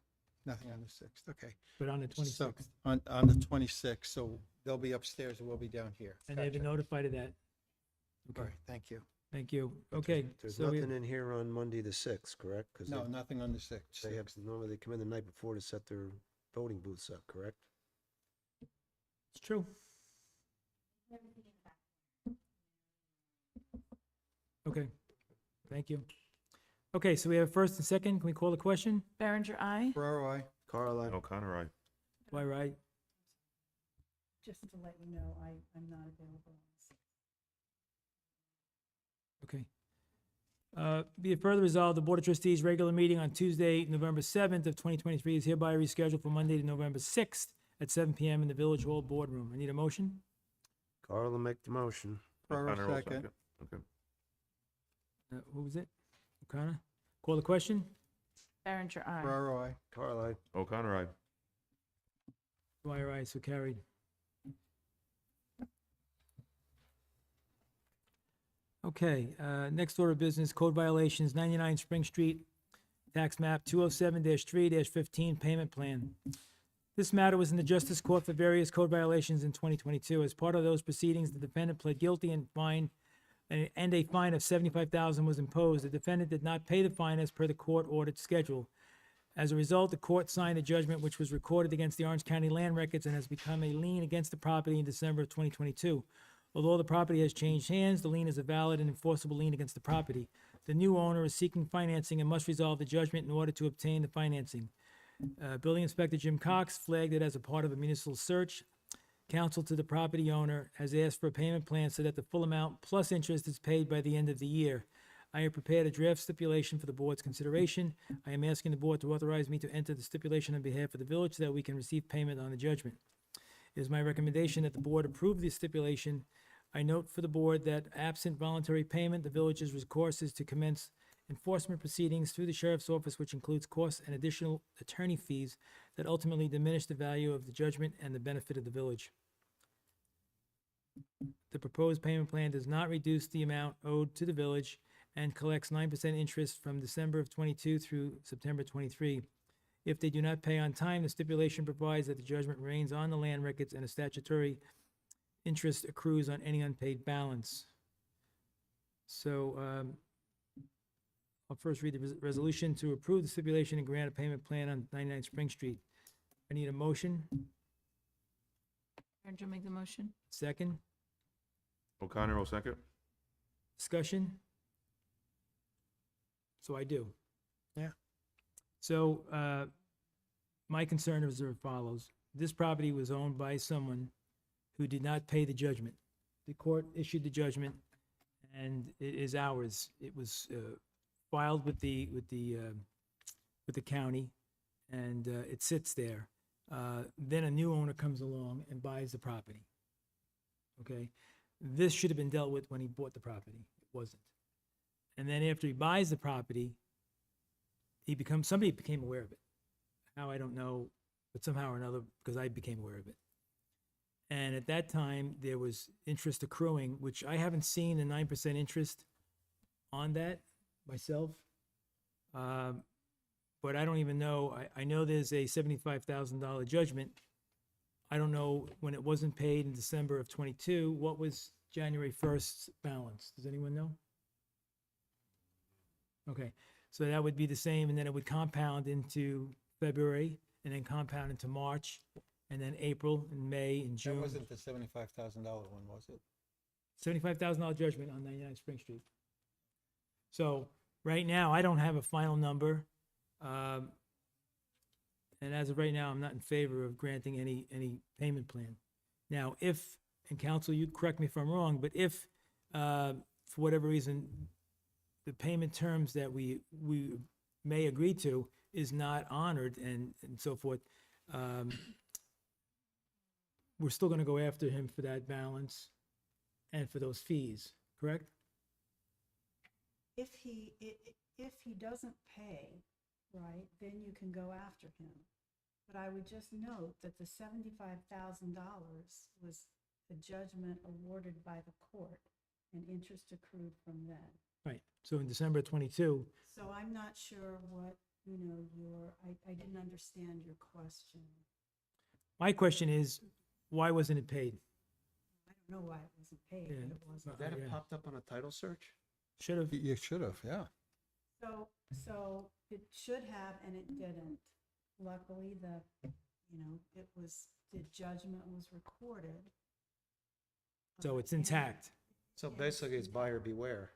nothing on the 6th. Okay. But on the 26th. So, on the 26th, so they'll be upstairs and we'll be down here. And they've been Gotcha. notified of that. All Okay, right, thank you. thank you. Okay, There's so we, nothing in here on Monday the 6th, correct? 'Cause No, nothing on the 6th. they have, normally they come in the night before to set their voting booths up, correct? it's true. Okay, thank you. Okay, so we have first and second. Can we call the question? Berenger, aye. Ferraro, I. Carl, I. O'Connor, aye. Dwyer, aye. just to let you know, I'm not available on the 6th. Okay. Be it further resolved, the Board of Trustees' regular meeting on Tuesday, November 7th of 2023 is hereby rescheduled for Monday to November 6th at 7 PM in the Village Hall Boardroom. I need a motion? Carl will make the motion. Ferraro, O'Connor will second. Okay. Who was it? O'Connor? Call the question? Berenger, aye. Ferraro, I. Carl, I. O'Connor, aye. Dwyer, aye, so carried. Okay, next order of business, code violations, 99 Spring Street, tax map 207-3-15 payment plan. This matter was in the Justice Court for various code violations in 2022. As part of those proceedings, the defendant pled guilty and a fine of $75,000 was imposed. The defendant did not pay the fine as per the court-ordered schedule. As a result, the court signed a judgment which was recorded against the Orange County Land Records and has become a lien against the property in December of 2022. Although the property has changed hands, the lien is a valid and enforceable lien against the property. The new owner is seeking financing and must resolve the judgment in order to obtain the financing. Building Inspector Jim Cox flagged it as a part of a municipal search. Counsel to the property owner has asked for a payment plan so that the full amount plus interest is paid by the end of the year. I have prepared a draft stipulation for the board's consideration. I am asking the board to authorize me to enter the stipulation on behalf of the village so that we can receive payment on the judgment. It is my recommendation that the board approve the stipulation. I note for the board that absent voluntary payment, the village's recourse is to commence enforcement proceedings through the sheriff's office, which includes costs and additional attorney fees that ultimately diminish the value of the judgment and the benefit of the village. The proposed payment plan does not reduce the amount owed to the village and collects 9% interest from December of 22 through September 23. If they do not pay on time, the stipulation provides that the judgment remains on the land records and a statutory interest accrues on any unpaid balance. So, I'll first read the resolution to approve the stipulation and grant a payment plan on 99 Spring Street. I need a motion. Berenger, make the motion. Second. O'Connor will second. Discussion? So I do. Yeah. So, my concern is as follows. This property was owned by someone who did not pay the judgment. The court issued the judgment, and it is ours. It was filed with the county, and it sits there. Then a new owner comes along and buys the property. Okay? This should have been dealt with when he bought the property. It wasn't. And then after he buys the property, somebody became aware of it. How, I don't know, but somehow or another, because I became aware of it. And at that time, there was interest accruing, which I haven't seen the 9% interest on that myself. But I don't even know, I know there's a $75,000 judgment. I don't know, when it wasn't paid in December of 22, what was January 1st's balance? Does anyone know? Okay, so that would be the same, and then it would compound into February, and then compound into March, and then April, and May, and June. That wasn't the $75,000 one, was it? $75,000 judgment on 99 Spring Street. So, right now, I don't have a final number. And as of right now, I'm not in favor of granting any payment plan. Now, if, and counsel, you correct me if I'm wrong, but if, for whatever reason, the payment terms that we may agree to is not honored and so forth, we're still gonna go after him for that balance and for those fees, correct? If he doesn't pay, right, then you can go after him. But I would just note that the $75,000 was the judgment awarded by the court and interest accrued from then. Right, so in December of 22, So I'm not sure what, I didn't understand your question. my question is, why wasn't it paid? I don't know why it wasn't paid, Yeah. but it wasn't. That Yeah. have popped up on a title search? Should have. You should have, yeah. So it should have, and it didn't. Luckily, the judgment was recorded. So it's intact. So basically, it's buyer beware.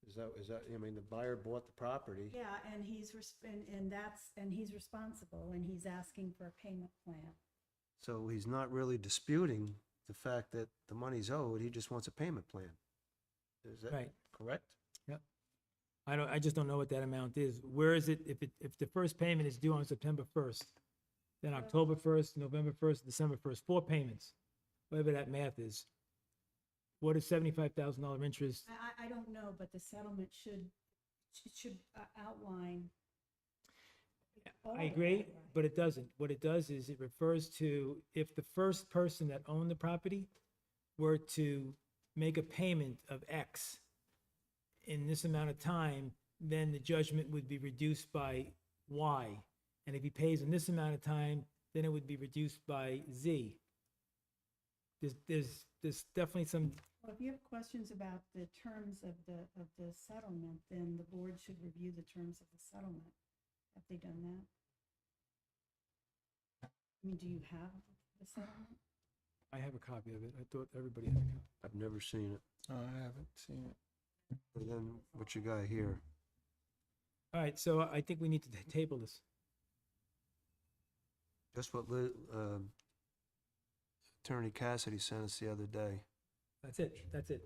Is that, I mean, the buyer bought the property. Yeah, and he's responsible, and he's asking for a payment plan. So he's not really disputing the fact that the money's owed, he just wants a payment plan. Is that Right. correct? I just don't know what that amount is. Where is it, if the first payment is due on September 1st, then October 1st, November 1st, December 1st, 4 payments, whatever that math is. What is $75,000 interest? I don't know, but the settlement should outline. all I of agree, that, right? but it doesn't. What it does is it refers to if the first person that owned the property were to make a payment of X in this amount of time, then the judgment would be reduced by Y. And if he pays in this amount of time, then it would be reduced by Z. There's definitely some, Well, if you have questions about the terms of the settlement, then the board should review the terms of the settlement. Have they done that? I mean, do you have the settlement? I have a copy of it. I thought everybody had a copy. I've never seen it. I haven't seen it. And then what you got here? All right, so I think we need to table this. Just what Attorney Cassidy sent us the other day. That's it.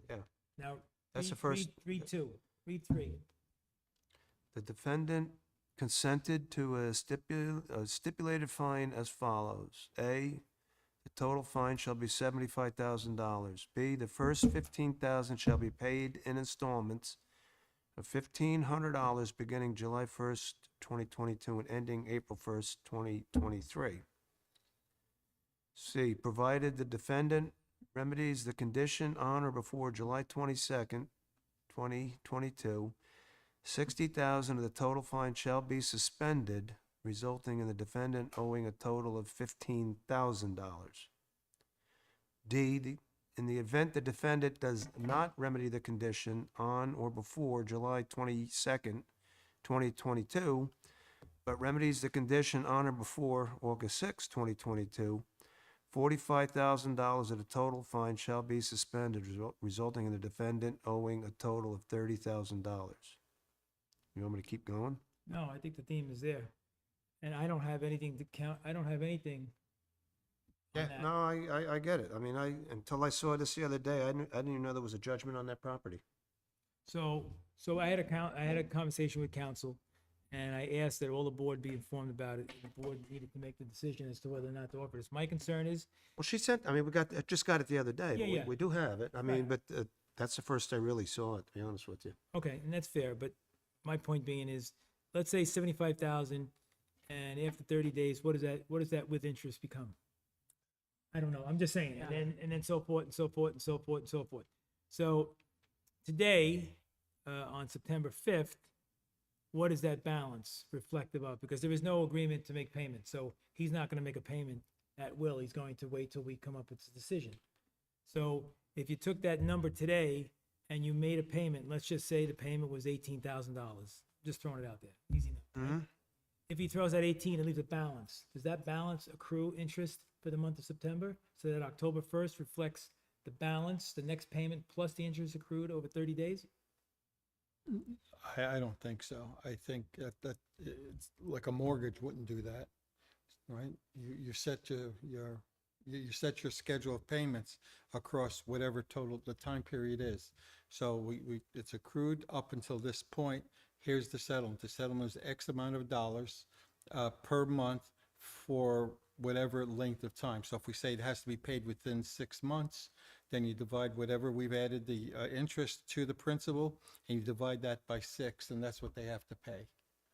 Yeah. Now, That's the read- first- Read 2, read 3. The defendant consented to a stipulated fine as follows. A, the total fine shall be $75,000. B, the first $15,000 shall be paid in installments of $1,500 beginning July 1st, 2022 and ending April 1st, 2023. C, provided the defendant remedies the condition on or before July 22nd, 2022, 60,000 of the total fine shall be suspended, resulting in the defendant owing a total of $15,000. D, in the event the defendant does not remedy the condition on or before July 22nd, 2022, but remedies the condition on or before August 6, 2022, $45,000 of the total fine shall be suspended, resulting in the defendant owing a total of $30,000. You want me to keep going? No, I think the theme is there. And I don't have anything to count, I don't have anything on Yeah, that. no, I get it. I mean, until I saw this the other day, I didn't even know there was a judgment on that property. So I had a conversation with council, and I asked that all the board be informed about it. The board needed to make the decision as to whether or not to offer this. My concern is, Well, she sent, I mean, just got it the other day. Yeah, but we- yeah. We do have it. I mean, Right. but that's the first I really saw it, to be honest with you. okay, and that's fair, but my point being is, let's say 75,000, and after 30 days, what does that with interest become? I don't know, I'm just saying, and then so forth, and so forth, and so forth, and so forth. So, today, on September 5th, what is that balance reflective of? Because there is no agreement to make payment, so he's not gonna make a payment at will, he's going to wait till we come up with a decision. So, if you took that number today and you made a payment, let's just say the payment was $18,000, just throwing it out there, easy enough. right? If he throws out 18 and leaves a balance, does that balance accrue interest for the month of September? So that October 1st reflects the balance, the next payment plus the interest accrued over 30 days? I don't think so. I think that it's like a mortgage wouldn't do that, right? You set you set your schedule of payments across whatever total the time period is. So it's accrued up until this point. Here's the settlement. The settlement is X amount of dollars per month for whatever length of time. So if we say it has to be paid within 6 months, then you divide whatever we've added the interest to the principal, and you divide that by 6, and that's what they have to pay.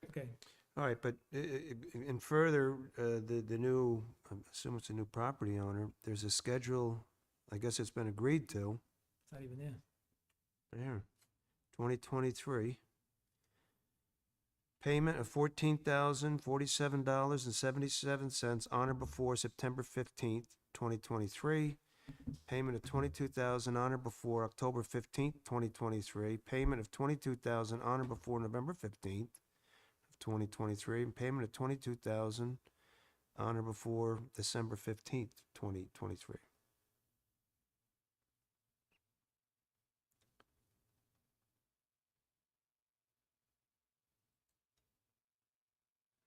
Okay, All right, but in further, the new, I assume it's a new property owner, there's a schedule, I guess it's been agreed to, it's not even there. right here, 2023. Payment of $14,047.77 on or before September 15th, 2023. Payment of $22,000 on or before October 15th, 2023. Payment of $22,000 on or before November 15th of 2023. And payment of $22,000 on or before December 15th, 2023.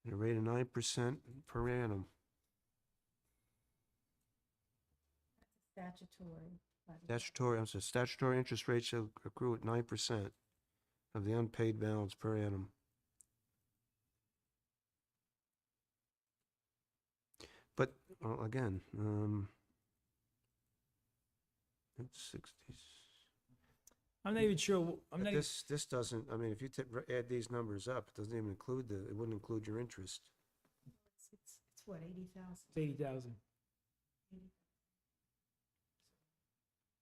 At a rate of 9% per annum. statutory. levy. Statutory interest rate shall accrue at 9% of the unpaid balance per annum. But, again, it's 60. I'm not even sure, I'm But not, this doesn't, I mean, if you add these numbers up, it doesn't even include it wouldn't include your interest. It's what, 80,000? it's 80,000.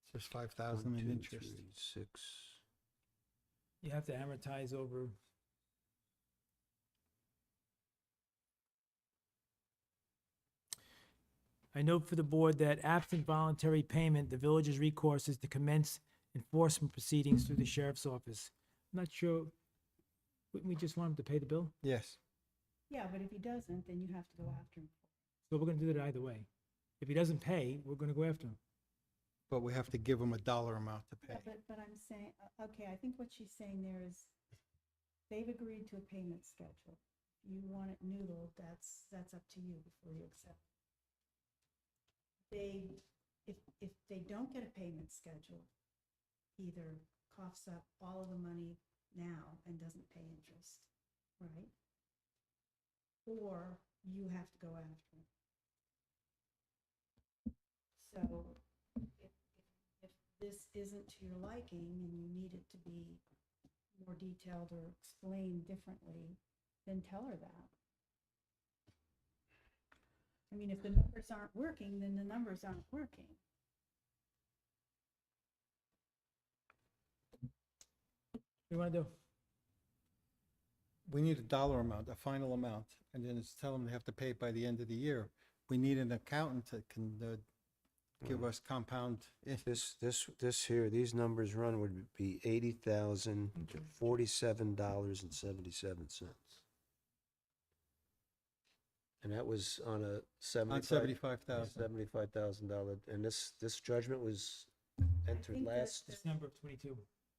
It's just 5,000 in interest. 6. You have to amortize over. I note for the board that absent voluntary payment, the village's recourse is to commence enforcement proceedings through the sheriff's office. I'm not sure, wouldn't we just want him to pay the bill? Yes. Yeah, but if he doesn't, then you have to go after him. So we're gonna do that either way. If he doesn't pay, we're gonna go after him. But we have to give them a dollar amount to Yeah, pay. but I'm saying, okay, I think what she's saying there is, they've agreed to a payment schedule. You want it noodled, that's up to you before you accept. If they don't get a payment schedule, either coughs up all of the money now and doesn't pay interest, right? Or you have to go after them. So if this isn't to your liking and you need it to be more detailed or explained differently, then tell her that. I mean, if the numbers aren't working, then the numbers aren't working. What do you wanna do? We need a dollar amount, a final amount, and then it's tell them they have to pay it by the end of the year. We need an accountant that can give us compound. This here, these numbers run would be $80,047.77. And that was on a On 75,000. $75,000, and this judgment was entered think that last. December of 22.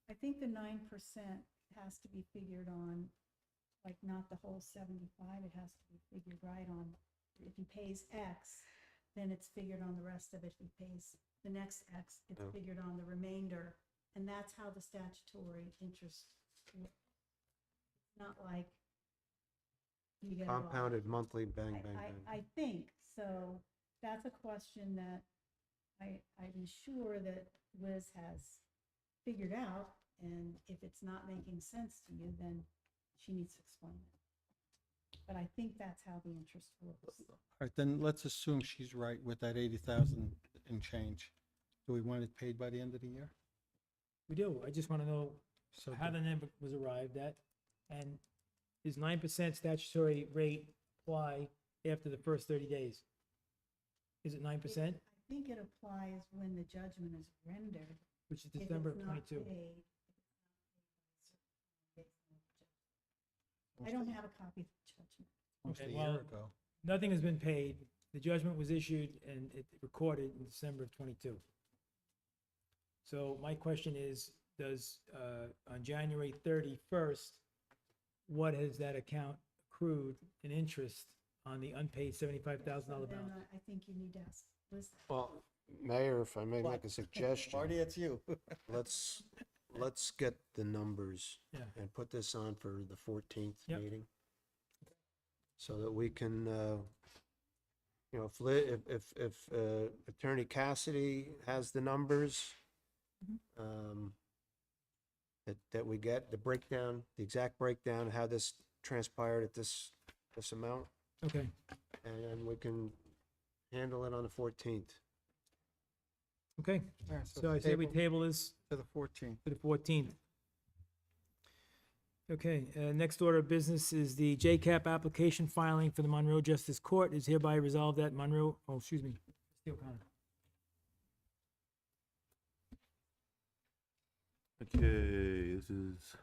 I think the 9% has to be figured on, like, not the whole 75, it has to be figured right on. If he pays X, then it's figured on the rest of it. If he pays the next X, it's Oh. figured on the remainder. And that's how the statutory interest works. Not like you get it all. Compounded monthly, bang, bang, bang. I think, so that's a question that I'm sure that Liz has figured out, and if it's not making sense to you, then she needs to explain it. But I think that's how the interest works. All right, then let's assume she's right with that 80,000 and change. Do we want it paid by the end of the year? We do, I just wanna know So how the number was arrived at, and is 9% statutory rate apply after the first 30 days? Is it 9%, I think it applies when the judgment is rendered. which is If December it's of not 22? paid, I don't have a copy of the judgment. Almost a Okay, year well, ago. nothing has been paid. The judgment was issued and it recorded in December of 22. So my question is, does, on January 31st, what has that account accrued in interest on the unpaid $75,000 Then balance? I think you need to ask Liz. Well, Mayor, if I may make a suggestion. Marty, it's you. Let's get the numbers Yeah. and put this on for the 14th Yep. meeting. So that we can, if Attorney Cassidy has the numbers, that we get the breakdown, the exact breakdown, of how this transpired at this amount, Okay, and we can handle it on the 14th. okay. All right, So I say we table this to the 14th. to the 14th. Okay, next order of business is the JCAP application filing for the Monroe Justice Court is hereby resolved that Monroe, oh, excuse me, Steve O'Connor. Okay, this is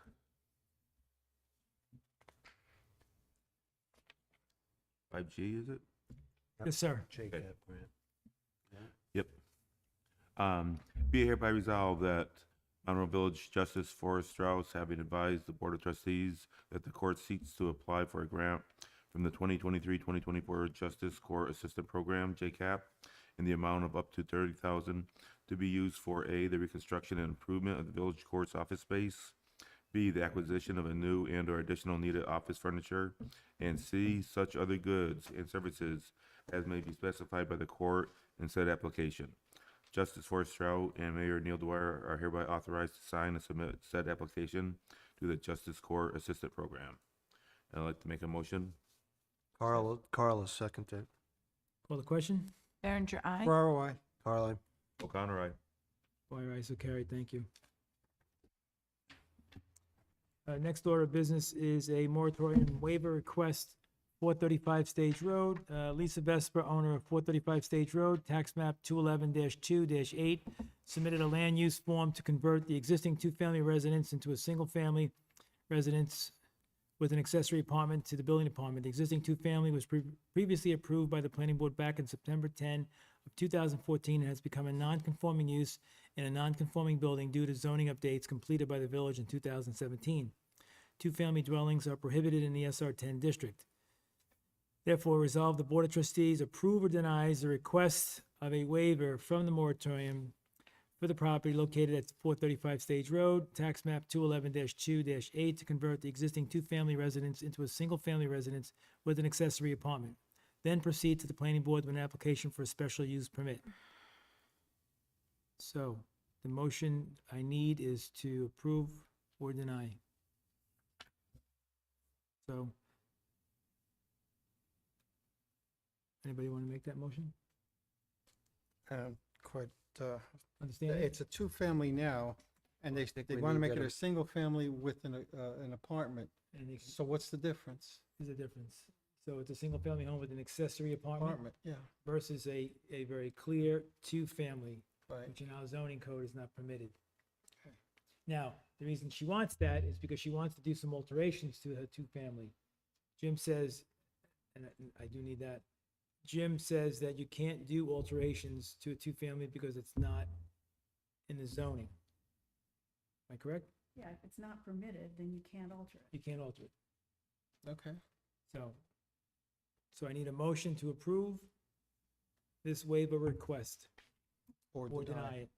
5G, is it? Yes, sir. JCAP grant. Yep. Be it hereby resolved that Monroe Village Justice Forrest Strauss, having advised the Board of Trustees that the court seeks to apply for a grant from the 2023-2024 Justice Court Assistant Program, JCAP, in the amount of up to $30,000 to be used for A, the reconstruction and improvement of the village court's office space, B, the acquisition of a new and/or additional needed office furniture, and C, such other goods and services as may be specified by the court in said application. Justice Forrest Stroud and Mayor Neil Dwyer are hereby authorized to sign and submit said application to the Justice Court Assistant Program. And I'd like to make a motion. Carla, second that. Call the question? Berenger, aye. Ferraro, I. Carly. O'Connor, aye. Dwyer, aye, so carried, thank you. Next order of business is a moratorium waiver request, 435 Stage Road. Lisa Vesper, owner of 435 Stage Road, tax map 211-2-8, submitted a land use form to convert the existing two-family residence into a single-family residence with an accessory apartment to the building department. The existing two-family was previously approved by the planning board back in September 10 of 2014 and has become a non-conforming use in a non-conforming building due to zoning updates completed by the village in 2017. Two-family dwellings are prohibited in the SR10 district. Therefore, resolve the Board of Trustees approve or denies the request of a waiver from the moratorium for the property located at 435 Stage Road, tax map 211-2-8, to convert the existing two-family residence into a single-family residence with an accessory apartment. Then proceed to the planning board with an application for a special use permit. So, the motion I need is to approve or deny. So, anybody want to make that motion? Quite, Understand it? it's a two-family now, and they we want to need make to it get a single family with an apartment. And they- So what's the difference? There's a difference. So it's a single-family home with an accessory apartment Apartment, yeah, versus a very clear two-family, right. which in our zoning code is not permitted. Now, the reason she wants that is because she wants to do some alterations to her two-family. Jim says, and I do need that, Jim says that you can't do alterations to a two-family because it's not in the zoning. Am I correct? Yeah, if it's not permitted, then you can't alter it. You can't alter it. Okay. So I need a motion to approve this waiver request Or or deny. deny it.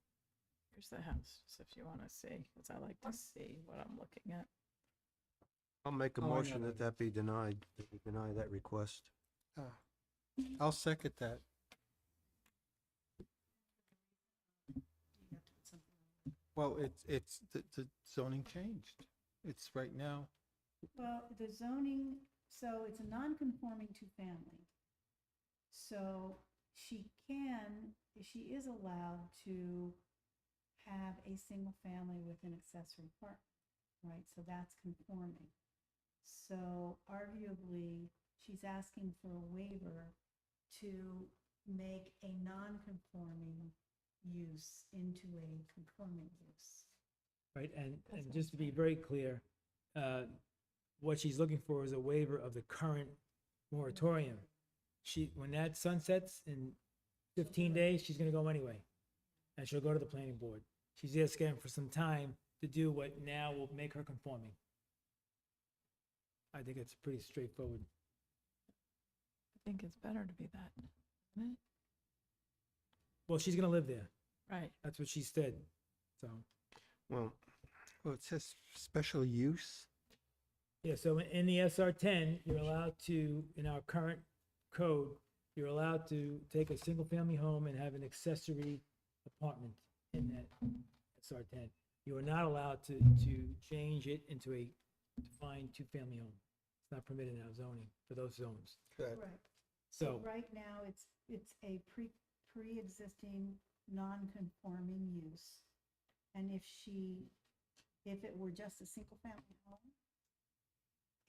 Here's the house, just if you want to see, because I like to see what I'm looking at. I'll make a Oh, I know motion that. that be denied, that we deny that request. I'll second that. Well, it's, the zoning changed. It's right now, Well, the zoning, so it's a non-conforming two-family. So she is allowed to have a single family with an accessory apartment, right? So that's conforming. So arguably, she's asking for a waiver to make a non-conforming use into a conforming use. Right, and just to be very clear, what she's looking for is a waiver of the current moratorium. When that sunsets in 15 days, she's gonna go anyway, and she'll go to the planning board. She's asking for some time to do what now will make her conforming. I think it's pretty straightforward. I think it's better to be that, isn't it? Well, she's gonna live there, Right. that's what she said, so. Well, it says special use. Yeah, so in the SR10, you're allowed to, in our current code, you're allowed to take a single-family home and have an accessory apartment in that SR10. You are not allowed to change it into a defined two-family home. It's not permitted in our zoning for those zones. Good. Right. So, Right now, it's a pre-existing, non-conforming use. And if it were just a single-family home,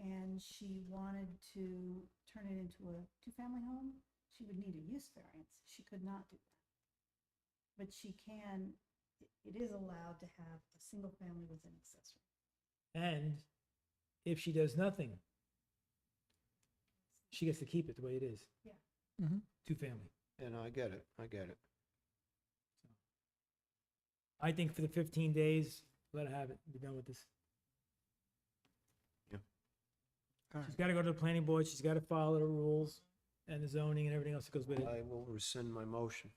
and she wanted to turn it into a two-family home, she would need a use variance. She could not do that. But she can, it is allowed to have a single family with an accessory. and if she does nothing, she gets to keep it the way it is. Yeah. Two-family. and I get it, I get it. I think for the 15 days, let her have it, be done with this. All She's right. got to go to the planning board, she's got to follow the rules, and the zoning and everything else that goes with it. I will rescind my motion.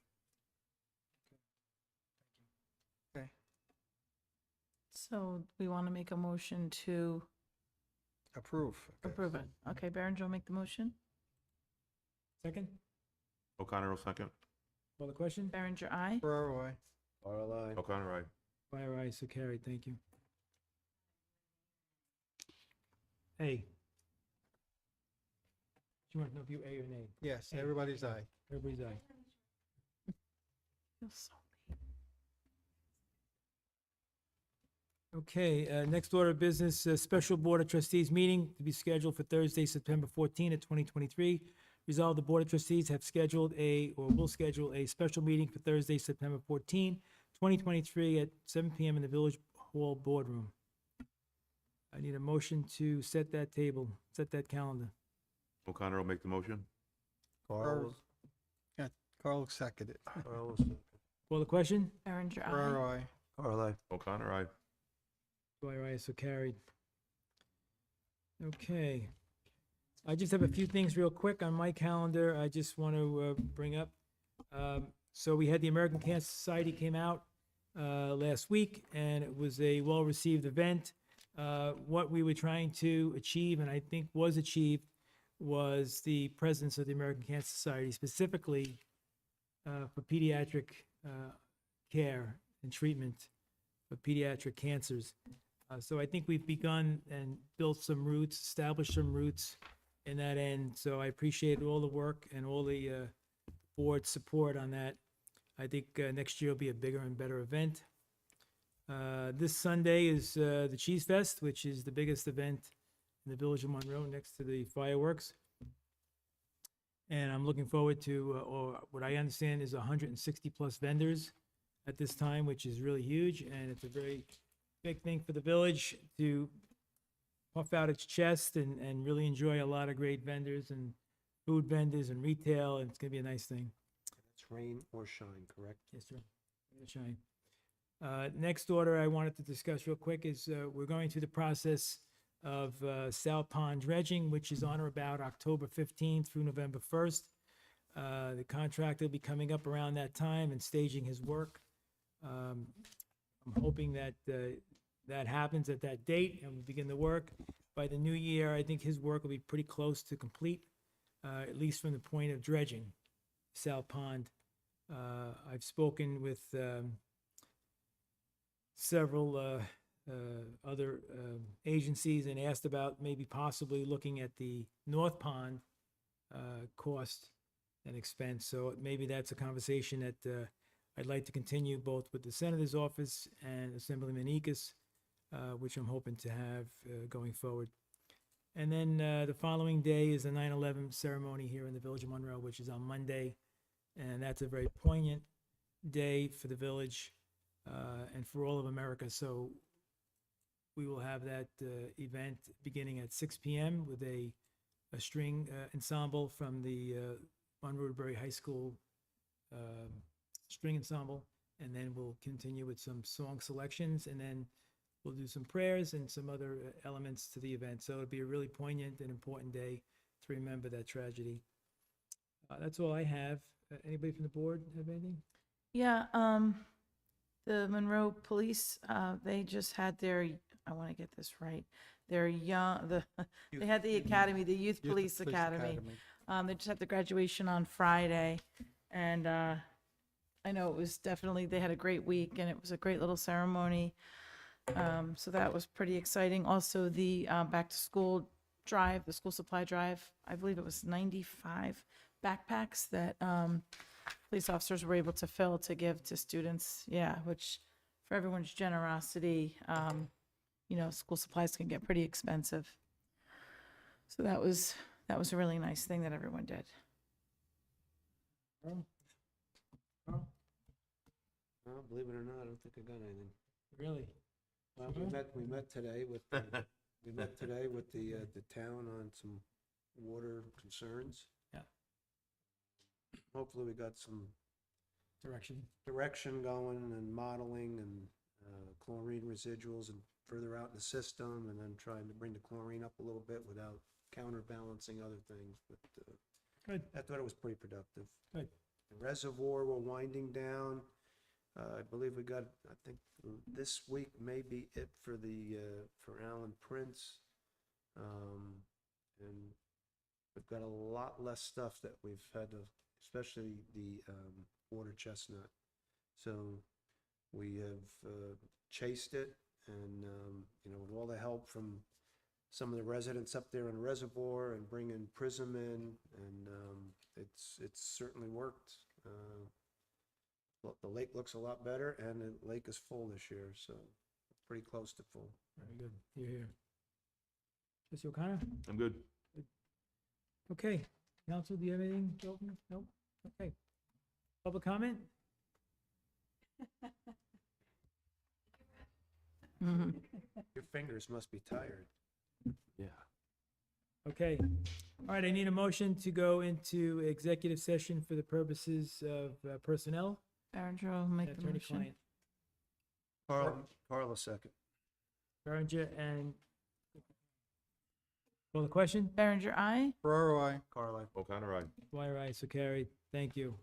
So we want to make a motion to Approve. Okay. approve it. Okay, Berenger will make the motion. Second, O'Connor will second. call the question? Berenger, aye. Ferraro, I. Carl, I. O'Connor, aye. Dwyer, aye, so carried, thank you. A. Do you want to know if you A or nay? Yes, everybody's aye. Everybody's aye. Feels so- Okay, next order of business, special Board of Trustees meeting to be scheduled for Thursday, September 14 of 2023. Resolved, the Board of Trustees have scheduled or will schedule a special meeting for Thursday, September 14, 2023 at 7 PM in the Village Hall Boardroom. I need a motion to set that calendar. O'Connor will make the motion. Carl, Yeah, Carl seconded. Carl will second. Call the question? Berenger, aye. Ferraro, I. Carl, I. O'Connor, aye. Dwyer, aye, so carried. Okay. I just have a few things real quick on my calendar I just want to bring up. So we had the American Cancer Society came out last week, and it was a well-received event. What we were trying to achieve, and I think was achieved, was the presence of the American Cancer Society, specifically for pediatric care and treatment of pediatric cancers. So I think we've begun and built some roots, established some roots in that end. So I appreciate all the work and all the board's support on that. I think next year will be a bigger and better event. This Sunday is the Cheese Fest, which is the biggest event in the Village of Monroe next to the fireworks. And I'm looking forward to, or what I understand is 160+ vendors at this time, which is really huge, and it's a very big thing for the village to puff out its chest and really enjoy a lot of great vendors and food vendors and retail, and it's gonna be a nice thing. It's rain or shine, correct? Yes, sir. Shine. Next order I wanted to discuss real quick is we're going through the process of South Pond dredging, which is on or about October 15th through November 1st. The contractor will be coming up around that time and staging his work. I'm hoping that that happens at that date and we begin the work. By the new year, I think his work will be pretty close to complete, at least from the point of dredging South Pond. I've spoken with several other agencies and asked about maybe possibly looking at the North Pond cost and expense. So maybe that's a conversation that I'd like to continue both with the Senator's office and Assemblyman Ekus, which I'm hoping to have going forward. And then the following day is the 9/11 ceremony here in the Village of Monroe, which is on Monday. And that's a very poignant day for the village and for all of America. So we will have that event beginning at 6 PM with a string ensemble from the Monroe High School string ensemble. And then we'll continue with some song selections, and then we'll do some prayers and some other elements to the event. So it'll be a really poignant and important day to remember that tragedy. That's all I have. Anybody from the board have anything? Yeah, the Monroe Police, they just had their, I want to get this right, their they had the academy, the Youth Police Academy. They just had the graduation on Friday, and I know it was definitely, they had a great week, and it was a great little ceremony. So that was pretty exciting. Also, the back to school drive, the school supply drive, I believe it was 95 backpacks that police officers were able to fill to give to students. Yeah, which for everyone's generosity, school supplies can get pretty expensive. So that was a really nice thing that everyone did. Well, believe it or not, I don't think I got anything. Really? Well, we met today with, the town on some water concerns. Yeah. Hopefully we got some Direction. going and modeling and chlorine residuals and further out in the system, and then trying to bring the chlorine up a little bit without counterbalancing other things. But Good. I thought it was pretty productive. Good. The reservoir, we're winding down. I believe we got, I think this week may be it for for Alan Prince. And we've got a lot less stuff that we've had to, especially the water chestnut. So we have chased it, and with all the help from some of the residents up there in Reservoir and bringing Prism in, and it's certainly worked. The lake looks a lot better, and the lake is full this year, so pretty close to full. Very good. You're here. Trustee O'Connor? I'm good. Okay. Council, do you have anything to open? Nope. Okay. Public comment? Your fingers must be tired. Yeah. Okay. All right, I need a motion to go into executive session for the purposes of personnel. Berenger will make the Attorney-client. motion. Carla second. Berenger and, call the question? Berenger, aye. Ferraro, I. Carla. O'Connor, aye. Dwyer, aye, so carried. Thank you.